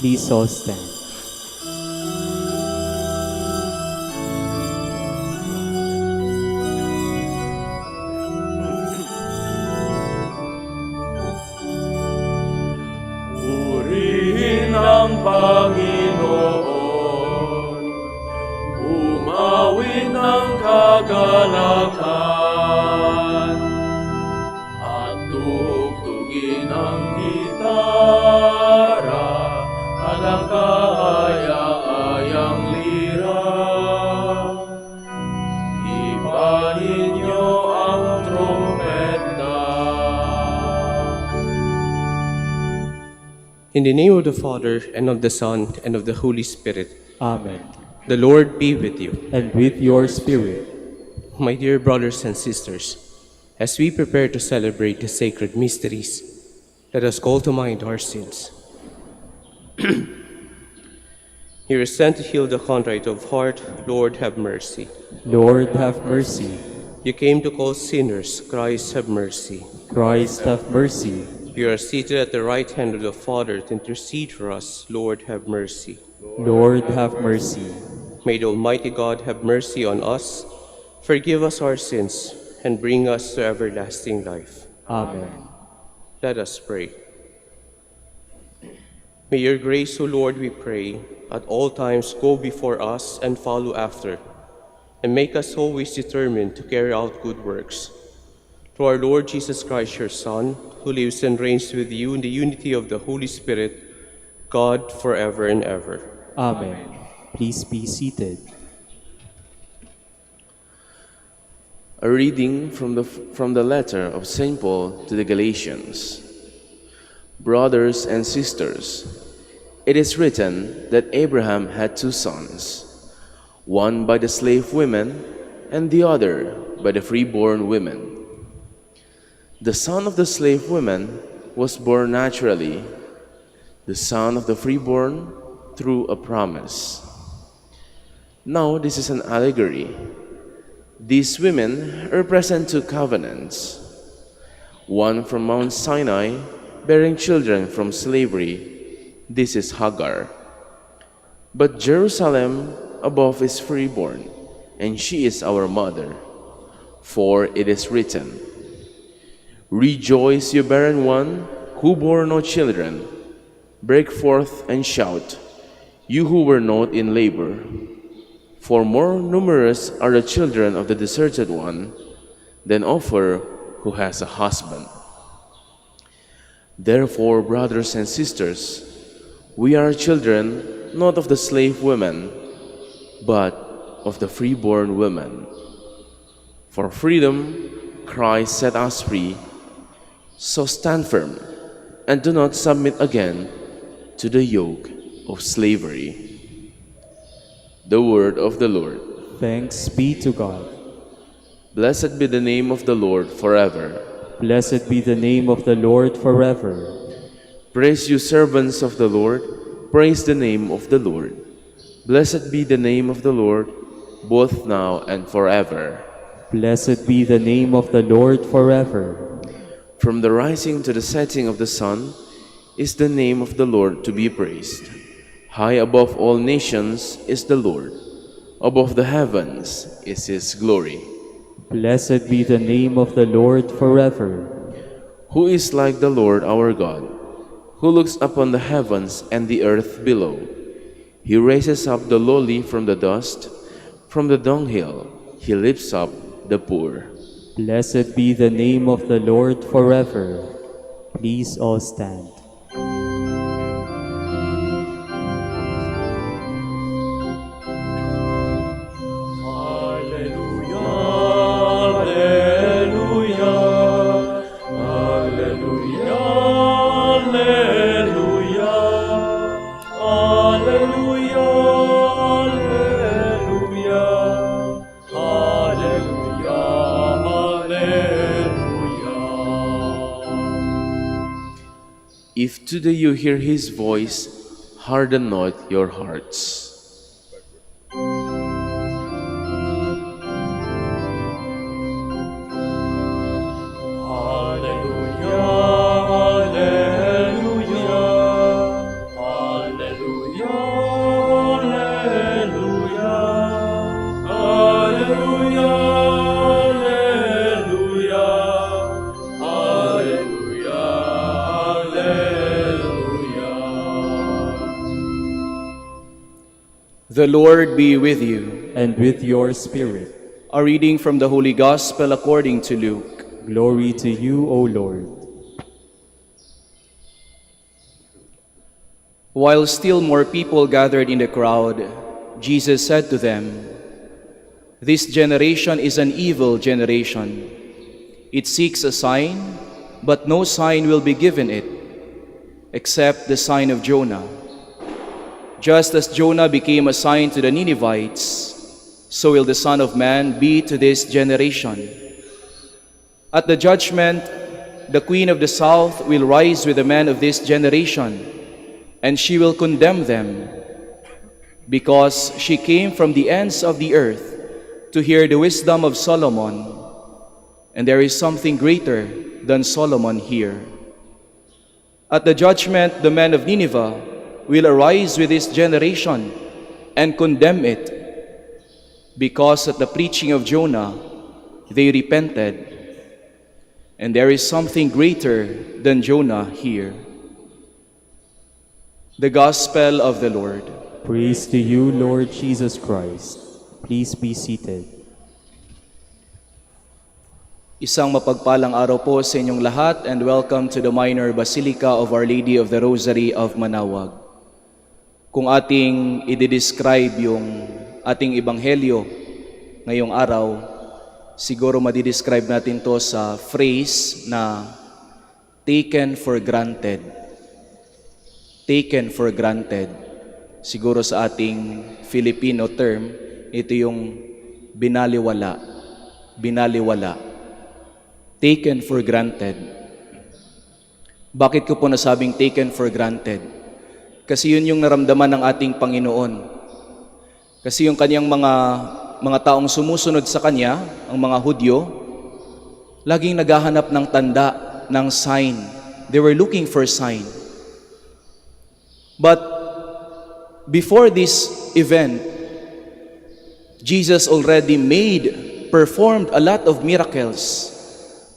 Please all stand. Purihin ang Panginoon, umawit ng kagalakan, at tugtugin ang gitara at ang kaaya-ayang lira. Ibahin niyo ang trompeta. In the name of the Father, and of the Son, and of the Holy Spirit. Amen. The Lord be with you. And with your spirit. My dear brothers and sisters, as we prepare to celebrate the sacred mysteries, let us call to mind our sins. You were sent to heal the contrite of heart. Lord, have mercy. Lord, have mercy. You came to call sinners. Christ, have mercy. Christ, have mercy. You are seated at the right hand of the Father to intercede for us. Lord, have mercy. Lord, have mercy. May the Almighty God have mercy on us, forgive us our sins, and bring us to everlasting life. Amen. Let us pray. May your grace, O Lord, we pray, at all times go before us and follow after, and make us always determined to carry out good works. Through our Lord Jesus Christ, your Son, who lives and reigns with you in the unity of the Holy Spirit, God, forever and ever. Amen. Please be seated. A reading from the letter of St. Paul to the Galatians. Brothers and sisters, it is written that Abraham had two sons, one by the slave women and the other by the freeborn women. The son of the slave women was born naturally, the son of the freeborn through a promise. Now this is an allegory. These women represent two covenants, one from Mount Sinai, bearing children from slavery. This is Hagar. But Jerusalem above is freeborn, and she is our mother. For it is written, Rejoice, you barren one, who bore no children. Break forth and shout, you who were not in labor. For more numerous are the children of the deserted one than of her who has a husband. Therefore, brothers and sisters, we are children not of the slave women, but of the freeborn women. For freedom, Christ set us free. So stand firm and do not submit again to the yoke of slavery. The word of the Lord. Thanks be to God. Blessed be the name of the Lord forever. Blessed be the name of the Lord forever. Praise you, servants of the Lord. Praise the name of the Lord. Blessed be the name of the Lord, both now and forever. Blessed be the name of the Lord forever. From the rising to the setting of the sun is the name of the Lord to be praised. High above all nations is the Lord. Above the heavens is his glory. Blessed be the name of the Lord forever. Who is like the Lord our God, who looks upon the heavens and the earth below? He raises up the lowly from the dust, from the dunghill he lifts up the poor. Blessed be the name of the Lord forever. Please all stand. If today you hear his voice, harden not your hearts. Hallelujah, hallelujah, hallelujah. The Lord be with you. And with your spirit. A reading from the Holy Gospel according to Luke. Glory to you, O Lord. While still more people gathered in the crowd, Jesus said to them, "This generation is an evil generation. It seeks a sign, but no sign will be given it, except the sign of Jonah. Just as Jonah became a sign to the Ninevites, so will the Son of Man be to this generation. At the judgment, the Queen of the South will rise with the men of this generation, and she will condemn them, because she came from the ends of the earth to hear the wisdom of Solomon, and there is something greater than Solomon here. At the judgment, the men of Nineveh will arise with this generation and condemn it, because at the preaching of Jonah they repented, and there is something greater than Jonah here." The Gospel of the Lord. Praise to you, Lord Jesus Christ. Please be seated. Isang mapagpalang araw po sa inyong lahat, and welcome to the Minor Basilica of Our Lady of the Rosary of Manaoag. Kung ating i-describe yung ating ebanghelyo ngayong araw, siguro madi-describe natin to sa phrase na taken for granted. Taken for granted. Siguro sa ating Filipino term, ito yung binaliwala. Binaliwala. Taken for granted. Bakit ko po nasabing taken for granted? Kasi yun yung naramdaman ng ating Panginoon. Kasi yung kanyang mga taong sumusunod sa kanya, ang mga Hudyo, laging naghahanap ng tanda, ng sign. They were looking for sign. But before this event, Jesus already performed a lot of miracles,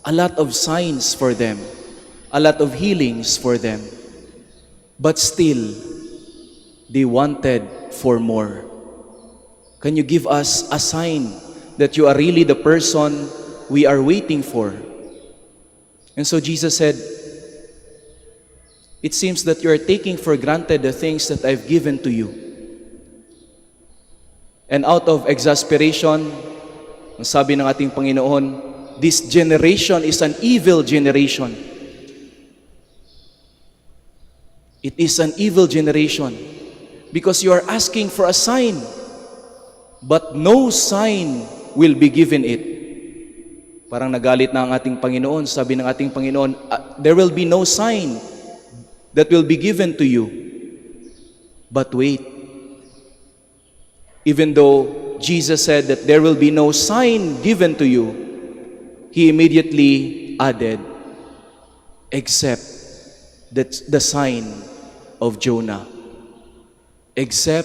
a lot of signs for them, a lot of healings for them. But still, they wanted for more. Can you give us a sign that you are really the person we are waiting for? And so Jesus said, "It seems that you are taking for granted the things that I've given to you." And out of exasperation, ang sabi ng ating Panginoon, "This generation is an evil generation." It is an evil generation because you are asking for a sign, but no sign will be given it. Parang nagalit na ang ating Panginoon. Sabi ng ating Panginoon, there will be no sign that will be given to you. But wait. Even though Jesus said that there will be no sign given to you, He immediately added, except the sign of Jonah. Except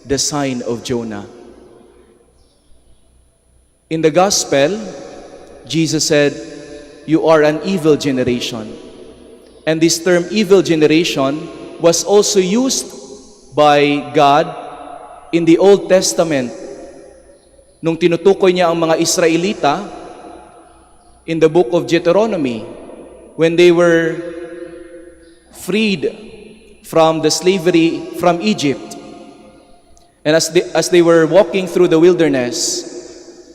the sign of Jonah. In the Gospel, Jesus said, "You are an evil generation." And this term, evil generation, was also used by God in the Old Testament. Nung tinutukoy niya ang mga Israelita in the book of Deuteronomy, when they were freed from the slavery from Egypt. And as they were walking through the wilderness,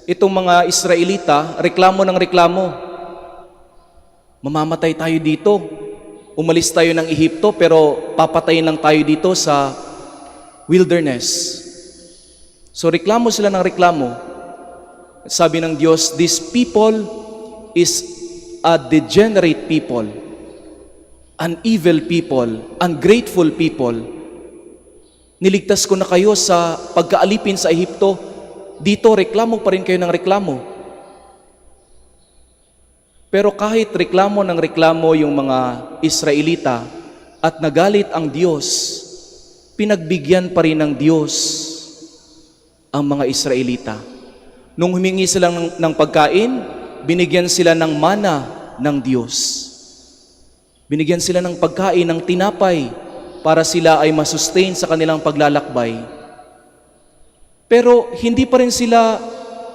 itong mga Israelita, reklamo ng reklamo. Mamamatay tayo dito. Umalis tayo ng Ehipto, pero papatayin lang tayo dito sa wilderness. So reklamo sila ng reklamo. Sabi ng Diyos, "This people is a degenerate people, an evil people, ungrateful people. Niligtas ko na kayo sa pagkaalipin sa Ehipto. Dito, reklamo pa rin kayo ng reklamo." Pero kahit reklamo ng reklamo yung mga Israelita at nagalit ang Diyos, pinagbigyan pa rin ng Diyos ang mga Israelita. Nung humingi sila ng pagkain, binigyan sila ng mana ng Diyos. Binigyan sila ng pagkain, ng tinapay, para sila ay masustain sa kanilang paglalakbay. Pero hindi pa rin sila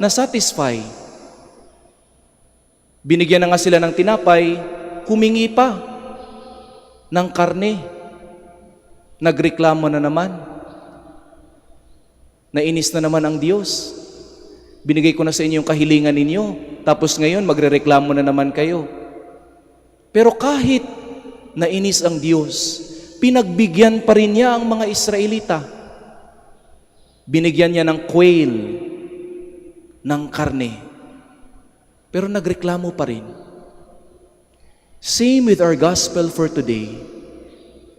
nasatisfy. Binigyan na nga sila ng tinapay, humingi pa ng karne. Nagreklamo na naman. Nainis na naman ang Diyos. Binigay ko na sa inyo yung kahilingan ninyo, tapos ngayon magrereklamo na naman kayo. Pero kahit nainis ang Diyos, pinagbigyan pa rin niya ang mga Israelita. Binigyan niya ng quail, ng karne. Pero nagreklamo pa rin. Same with our gospel for today.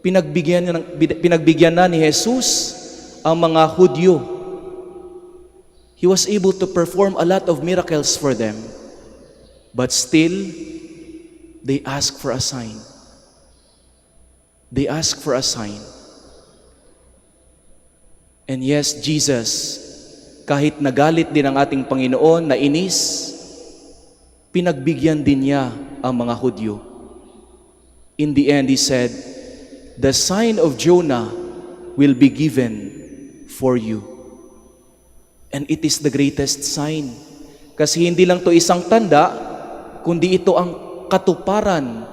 Pinagbigyan na ni Jesus ang mga Hudyo. He was able to perform a lot of miracles for them. But still, they ask for a sign. They ask for a sign. And yes, Jesus, kahit nagalit din ang ating Panginoon, nainis, pinagbigyan din niya ang mga Hudyo. In the end, He said, "The sign of Jonah will be given for you." And it is the greatest sign. Kasi hindi lang to isang tanda, kundi ito ang katuparan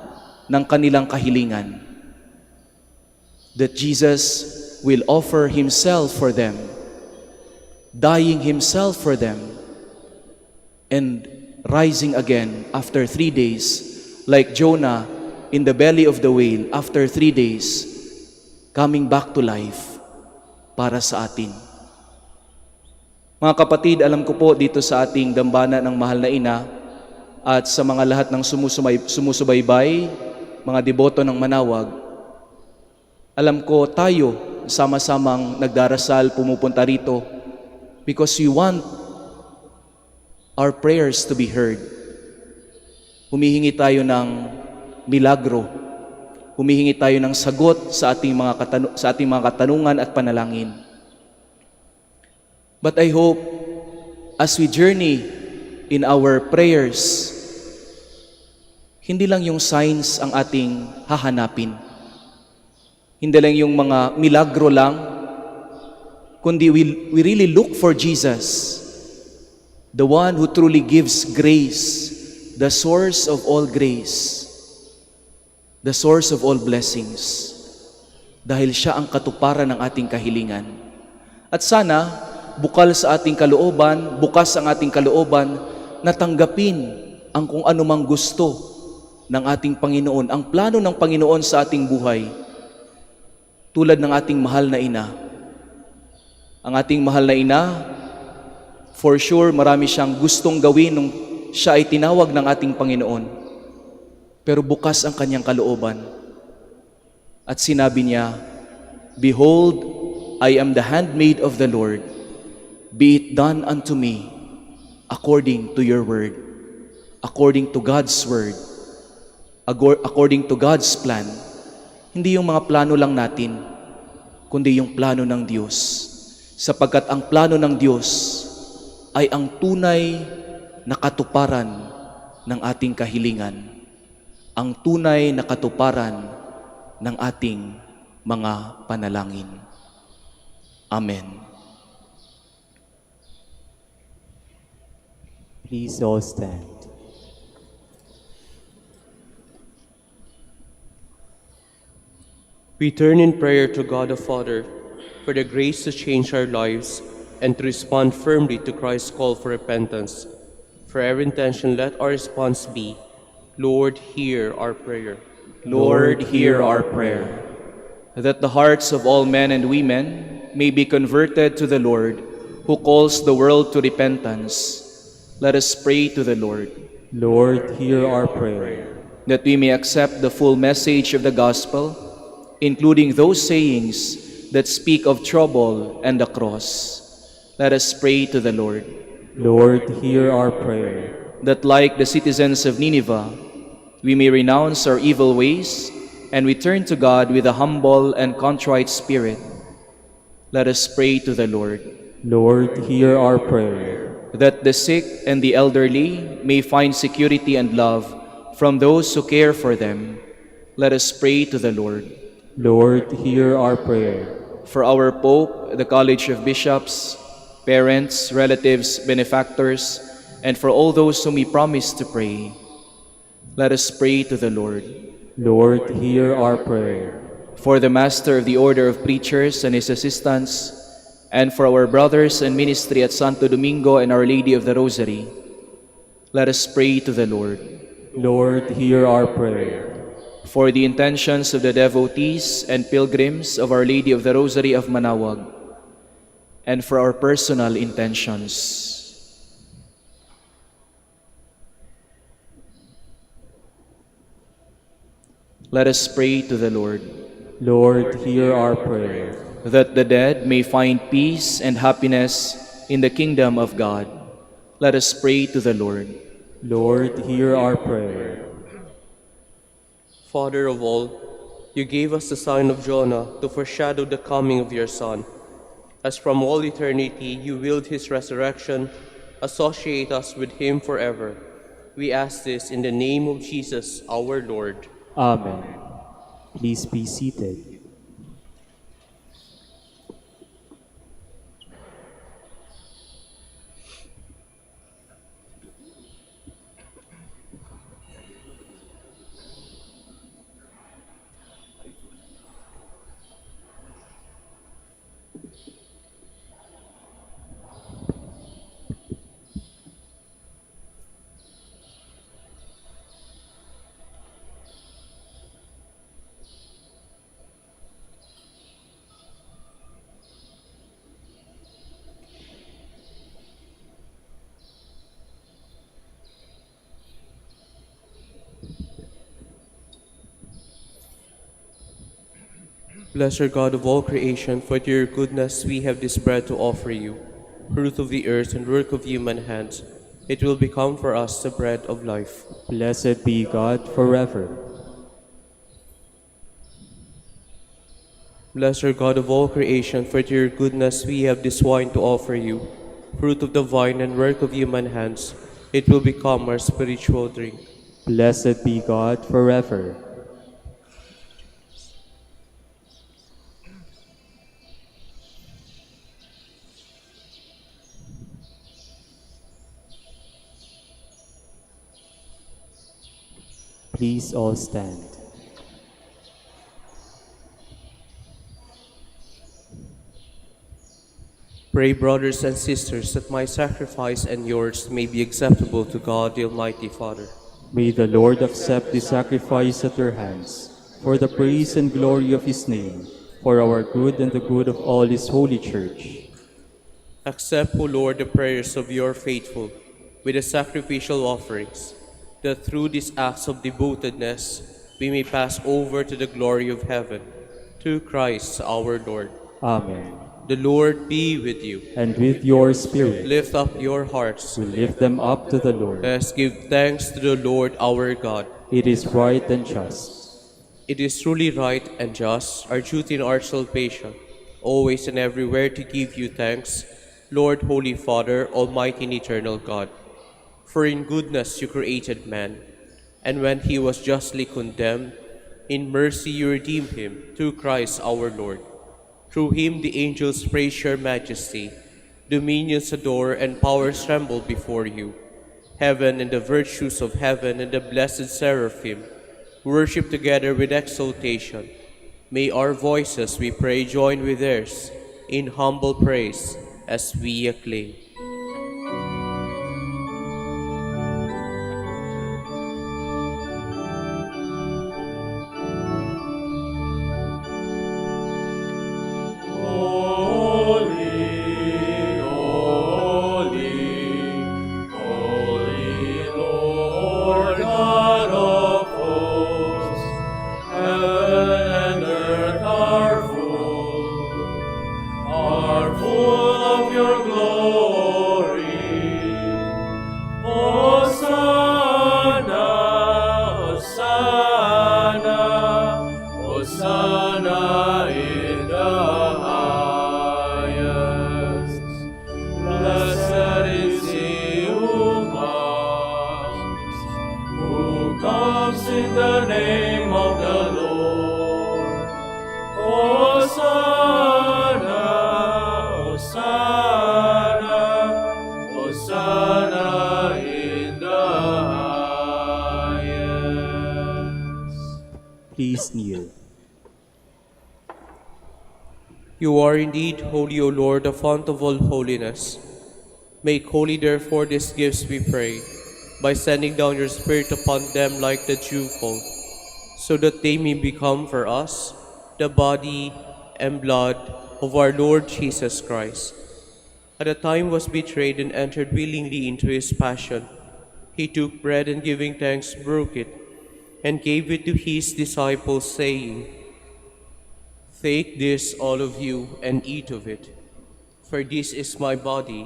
ng kanilang kahilingan. That Jesus will offer Himself for them, dying Himself for them, and rising again after 3 days, like Jonah in the belly of the whale, after 3 days, coming back to life para sa atin. Mga kapatid, alam ko po dito sa ating dambana ng Mahal na Ina at sa mga lahat ng sumusubaybay, mga deboto ng Manaoag, alam ko tayo sama-samang nagdarasal, pumupunta rito because we want our prayers to be heard. Humihingi tayo ng milagro. Humihingi tayo ng sagot sa ating mga katanungan at panalangin. But I hope as we journey in our prayers, hindi lang yung signs ang ating hahanapin. Hindi lang yung mga milagro lang, kundi we really look for Jesus, the one who truly gives grace, the source of all grace, the source of all blessings, dahil siya ang katuparan ng ating kahilingan. At sana, bukas ang ating kalooban na tanggapin ang kung anumang gusto ng ating Panginoon, ang plano ng Panginoon sa ating buhay, tulad ng ating mahal na ina. Ang ating mahal na ina, for sure, marami siyang gustong gawin nung siya ay tinawag ng ating Panginoon. Pero bukas ang kanyang kalooban. At sinabi niya, "Behold, I am the handmaid of the Lord. Be it done unto me according to your word." According to God's word. According to God's plan. Hindi yung mga plano lang natin, kundi yung plano ng Diyos. Sapagkat ang plano ng Diyos ay ang tunay na katuparan ng ating kahilingan. Ang tunay na katuparan ng ating mga panalangin. Amen. Please all stand. We turn in prayer to God the Father for the grace to change our lives and to respond firmly to Christ's call for repentance. For every intention, let our response be, "Lord, hear our prayer." Lord, hear our prayer. That the hearts of all men and women may be converted to the Lord, who calls the world to repentance, let us pray to the Lord. Lord, hear our prayer. That we may accept the full message of the gospel, including those sayings that speak of trouble and the cross, let us pray to the Lord. Lord, hear our prayer. That like the citizens of Nineveh, we may renounce our evil ways and return to God with a humble and contrite spirit. Let us pray to the Lord. Lord, hear our prayer. That the sick and the elderly may find security and love from those who care for them. Let us pray to the Lord. Lord, hear our prayer. For our Pope, the College of Bishops, parents, relatives, benefactors, and for all those whom we promise to pray. Let us pray to the Lord. Lord, hear our prayer. For the Master of the Order of Preachers and his assistants, and for our brothers in ministry at Santo Domingo and Our Lady of the Rosary, let us pray to the Lord. Lord, hear our prayer. For the intentions of the devotees and pilgrims of Our Lady of the Rosary of Manaoag, and for our personal intentions. Let us pray to the Lord. Lord, hear our prayer. That the dead may find peace and happiness in the kingdom of God. Let us pray to the Lord. Lord, hear our prayer. Father of all, you gave us the sign of Jonah to foreshadow the coming of your Son. As from all eternity you willed his resurrection, associate us with him forever. We ask this in the name of Jesus, our Lord. Amen. Please be seated. Blessed God of all creation, for to your goodness we have this bread to offer you, fruit of the earth and work of human hands. It will become for us the bread of life. Blessed be God forever. Blessed God of all creation, for to your goodness we have this wine to offer you, fruit of the vine and work of human hands. It will become our spiritual drink. Blessed be God forever. Please all stand. Pray, brothers and sisters, that my sacrifice and yours may be acceptable to God, the Almighty Father. May the Lord accept the sacrifice at your hands, for the praise and glory of his name, for our good and the good of all his holy church. Accept, O Lord, the prayers of your faithful with the sacrificial offerings, that through these acts of devotedness we may pass over to the glory of heaven. Through Christ our Lord. Amen. The Lord be with you. And with your spirit, Lift up your hearts. we lift them up to the Lord. Let us give thanks to the Lord our God. It is right and just. It is truly right and just, our duty and our salvation, always and everywhere to give you thanks, Lord, Holy Father, Almighty and Eternal God. For in goodness you created man, and when he was justly condemned, in mercy you redeemed him through Christ our Lord. Through him the angels praise your majesty, dominions adore, and powers tremble before you. Heaven and the virtues of heaven and the blessed seraphim worship together with exultation. May our voices, we pray, join with theirs in humble praise as we acclaim. Hosanna, You are indeed holy, O Lord, the fount of all holiness. Make holy, therefore, these gifts, we pray, by sending down your Spirit upon them like the dewfall, so that they may become for us the body and blood of our Lord Jesus Christ. At the time he was betrayed and entered willingly into his passion, he took bread and giving thanks broke it, and gave it to his disciples, saying, "Take this, all of you, and eat of it, for this is my body,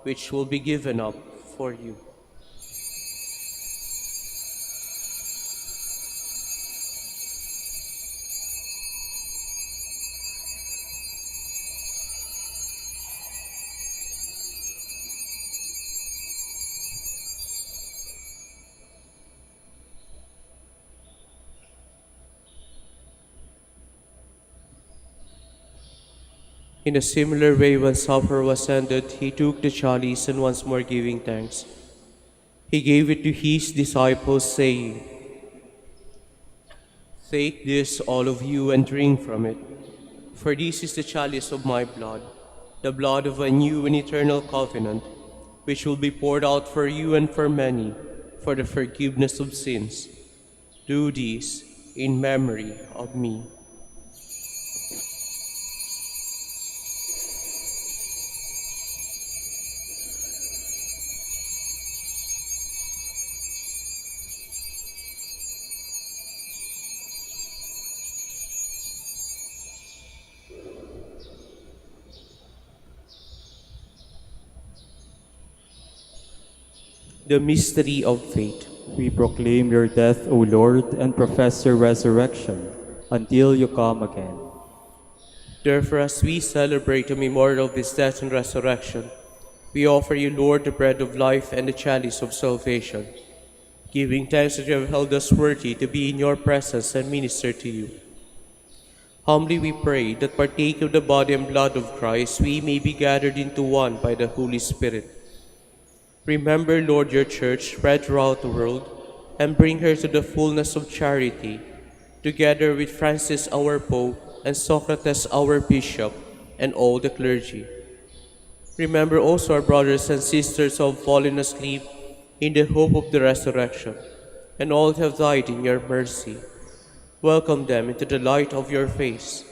which will be given up for you." In a similar way, when supper was ended, he took the chalice, and once more giving thanks, he gave it to his disciples, saying, "Take this, all of you, and drink from it, for this is the chalice of my blood, the blood of a new and eternal covenant, which will be poured out for you and for many for the forgiveness of sins. Do this in memory of me." The mystery of faith. We proclaim your death, O Lord, and profess your resurrection until you come again. Therefore, as we celebrate the memorial of his death and resurrection, we offer you, Lord, the bread of life and the chalice of salvation, giving thanks that you have held us worthy to be in your presence and minister to you. Humbly we pray that, partake of the body and blood of Christ, we may be gathered into one by the Holy Spirit. Remember, Lord, your church spread throughout the world, and bring her to the fullness of charity, together with Francis our Pope and Socrates our Bishop, and all the clergy. Remember also our brothers and sisters who have fallen asleep in the hope of the resurrection, and all who have died in your mercy. Welcome them into the light of your face.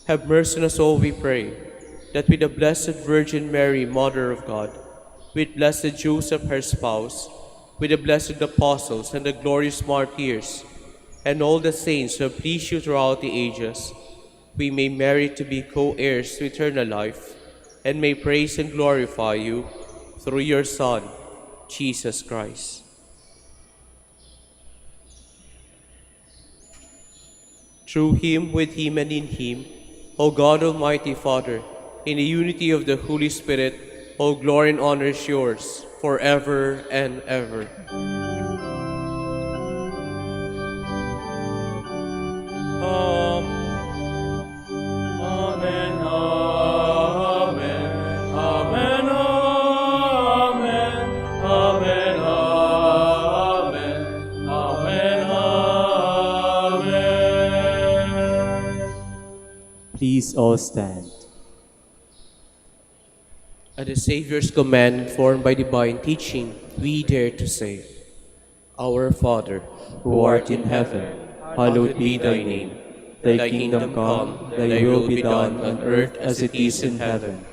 Have mercy on us all, we pray, that with the Blessed Virgin Mary, Mother of God, with blessed Joseph, her spouse, with the blessed apostles and the glorious martyrs, and all the saints who have pleased you throughout the ages, we may merit to be co-heirs to eternal life, and may praise and glorify you through your Son, Jesus Christ. Through him, with him, and in him, O God, Almighty Father, in the unity of the Holy Spirit, all glory and honor is yours, forever and ever. Amen. Amen. Amen. Amen. Amen. Amen. Amen. Please all stand. At the Savior's command, informed by divine teaching, we dare to say, Our Father, Who art in heaven, hallowed be thy name. Thy kingdom come, thy will be done on earth as it is in heaven.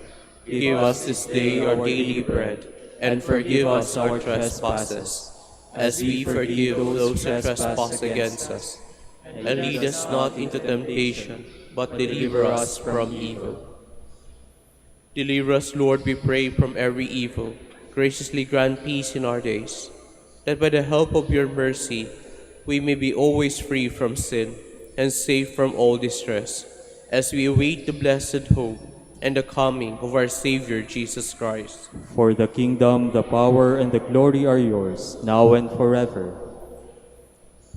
give us this day our daily bread, and forgive us our trespasses, as we forgive those who trespass against us. And lead us not into temptation, but deliver us from evil. Deliver us, Lord, we pray, from every evil. Graciously grant peace in our days, that by the help of your mercy we may be always free from sin and safe from all distress, as we await the blessed hope and the coming of our Savior Jesus Christ. For the kingdom, the power, and the glory are yours, now and forever.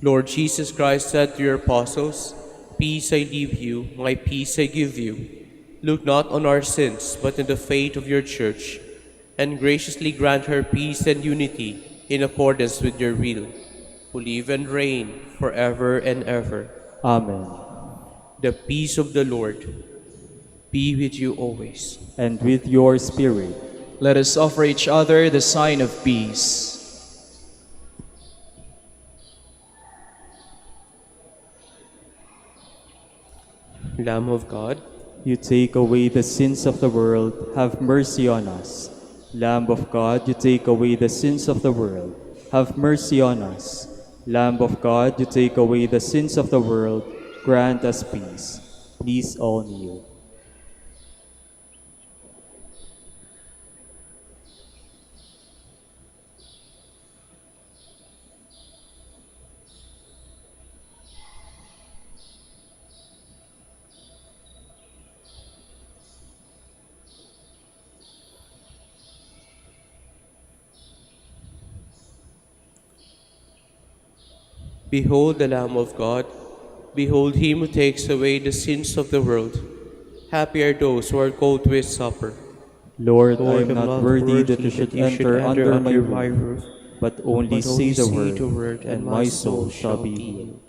Lord Jesus Christ said to your apostles, Peace I leave you, my peace I give you. Look not on our sins, but in the faith of your church, and graciously grant her peace and unity in accordance with your will, who live and reign forever and ever. Amen. The peace of the Lord be with you always. and with your spirit. Let us offer each other the sign of peace. Lamb of God, You take away the sins of the world, have mercy on us. Lamb of God, you take away the sins of the world, have mercy on us. Lamb of God, you take away the sins of the world, grant us peace. Please all kneel. behold the Lamb of God. Behold him who takes away the sins of the world. Happy are those who are called to his supper. Lord, I am not worthy that you should enter under my roof, but only say the word, and my soul shall be healed.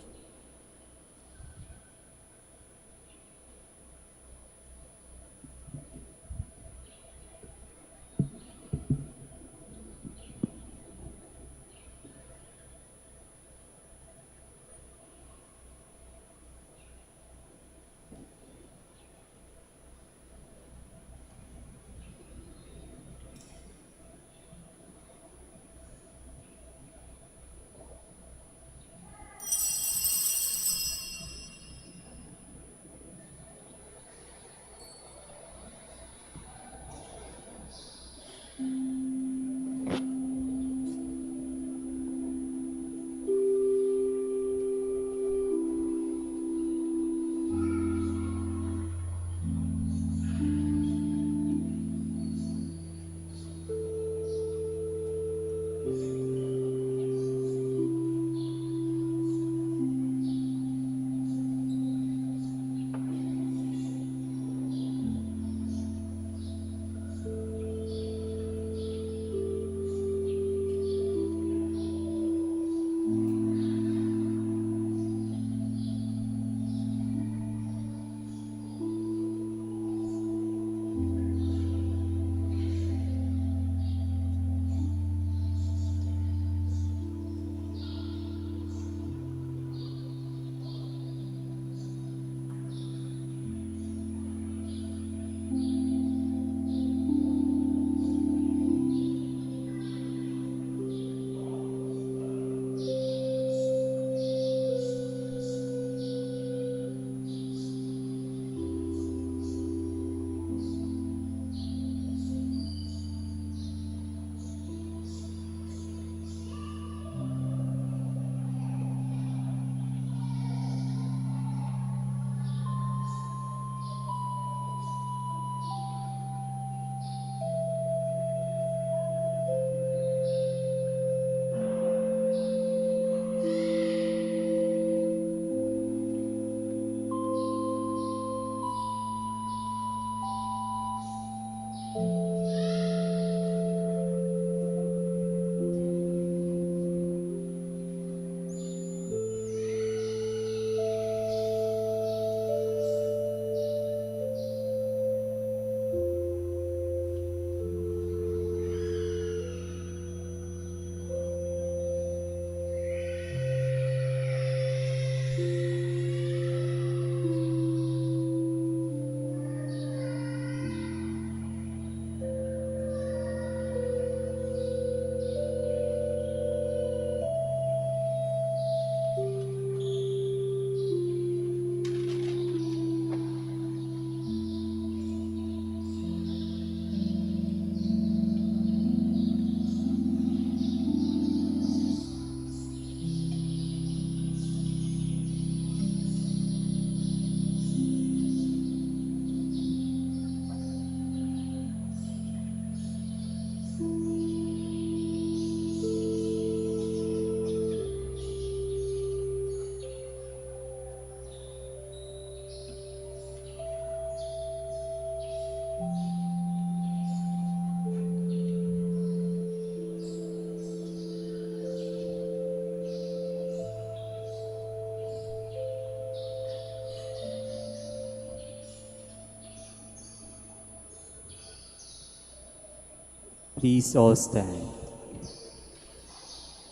Please all stand.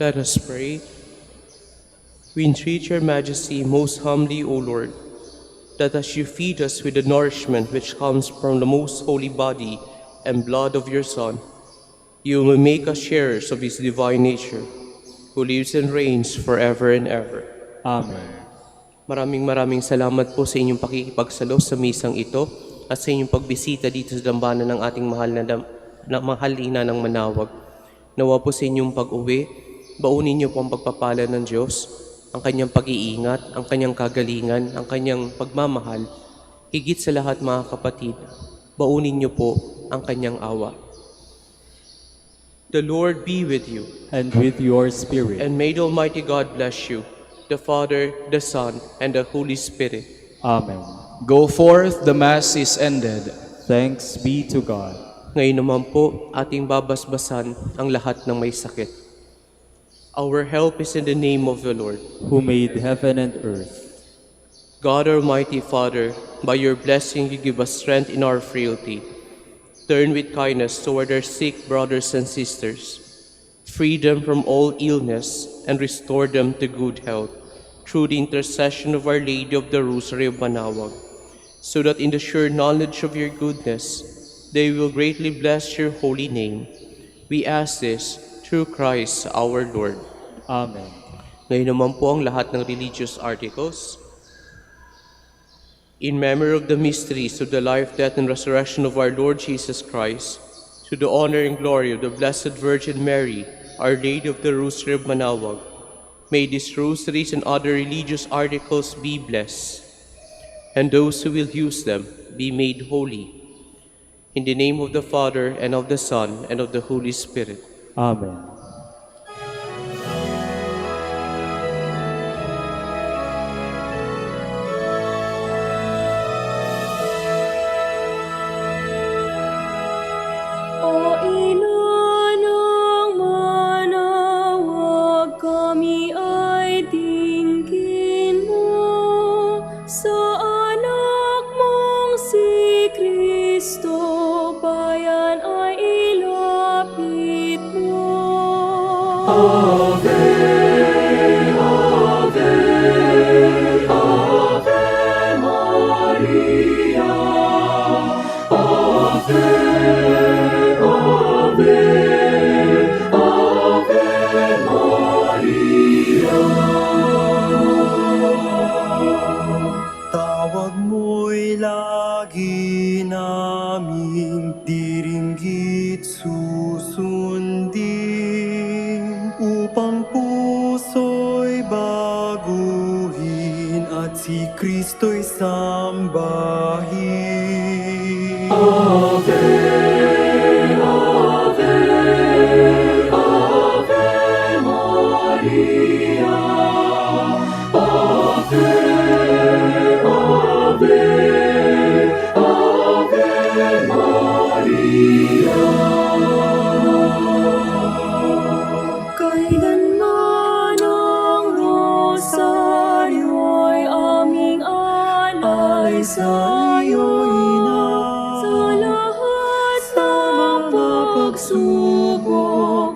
Let us pray. We entreat your majesty most humbly, O Lord, that as you feed us with the nourishment which comes from the most holy body and blood of your Son, you will make us sharers of his divine nature, who lives and reigns forever and ever. Amen. Maraming salamat po sa inyong pakikipagsalo sa misang ito at sa inyong pagbisita dito sa dambana ng ating mahal na mahal ina ng Manaoag. Nawa po sa inyong pag-uwi, baunin niyo po ang pagpapala ng Diyos, ang kanyang pag-iingat, ang kanyang kagalingan, ang kanyang pagmamahal. Higit sa lahat mga kapatid, baunin niyo po ang kanyang awa. The Lord be with you. And with your spirit. And may the Almighty God bless you, the Father, the Son, and the Holy Spirit. Amen. Go forth, the Mass is ended. Thanks be to God. Ngayon naman po, ating babasbasan ang lahat ng may sakit. Our help is in the name of the Lord, who made heaven and earth. God Almighty Father, by your blessing you give us strength in our frailty. Turn with kindness toward our sick brothers and sisters. Free them from all illness and restore them to good health through the intercession of Our Lady of the Rosary of Manaoag, so that in the sure knowledge of your goodness, they will greatly bless your holy name. We ask this through Christ our Lord. Amen. Ngayon naman po ang lahat ng religious articles. In memory of the mysteries of the life, death, and resurrection of our Lord Jesus Christ, to the honor and glory of the Blessed Virgin Mary, Our Lady of the Rosary of Manaoag, may these rosaries and other religious articles be blessed, and those who will use them be made holy. In the name of the Father, and of the Son, and of the Holy Spirit. Amen. O ina ng Manaoag, kami ay tingin mo sa anak mong si Kristo, bayan ay ilapit mo. Ave, Ave, Ave Maria, Ave, Ave, Ave Maria. Tawag mo'y lagi naming diringgit susundin, upang puso'y baguhin at si Kristo'y sambahin. Ave, Ave, Ave Maria, Ave, Ave, Ave Maria. Kailanman ang rosaryo'y aming alay sa iyo, Ina, sa lahat ng pagsubok.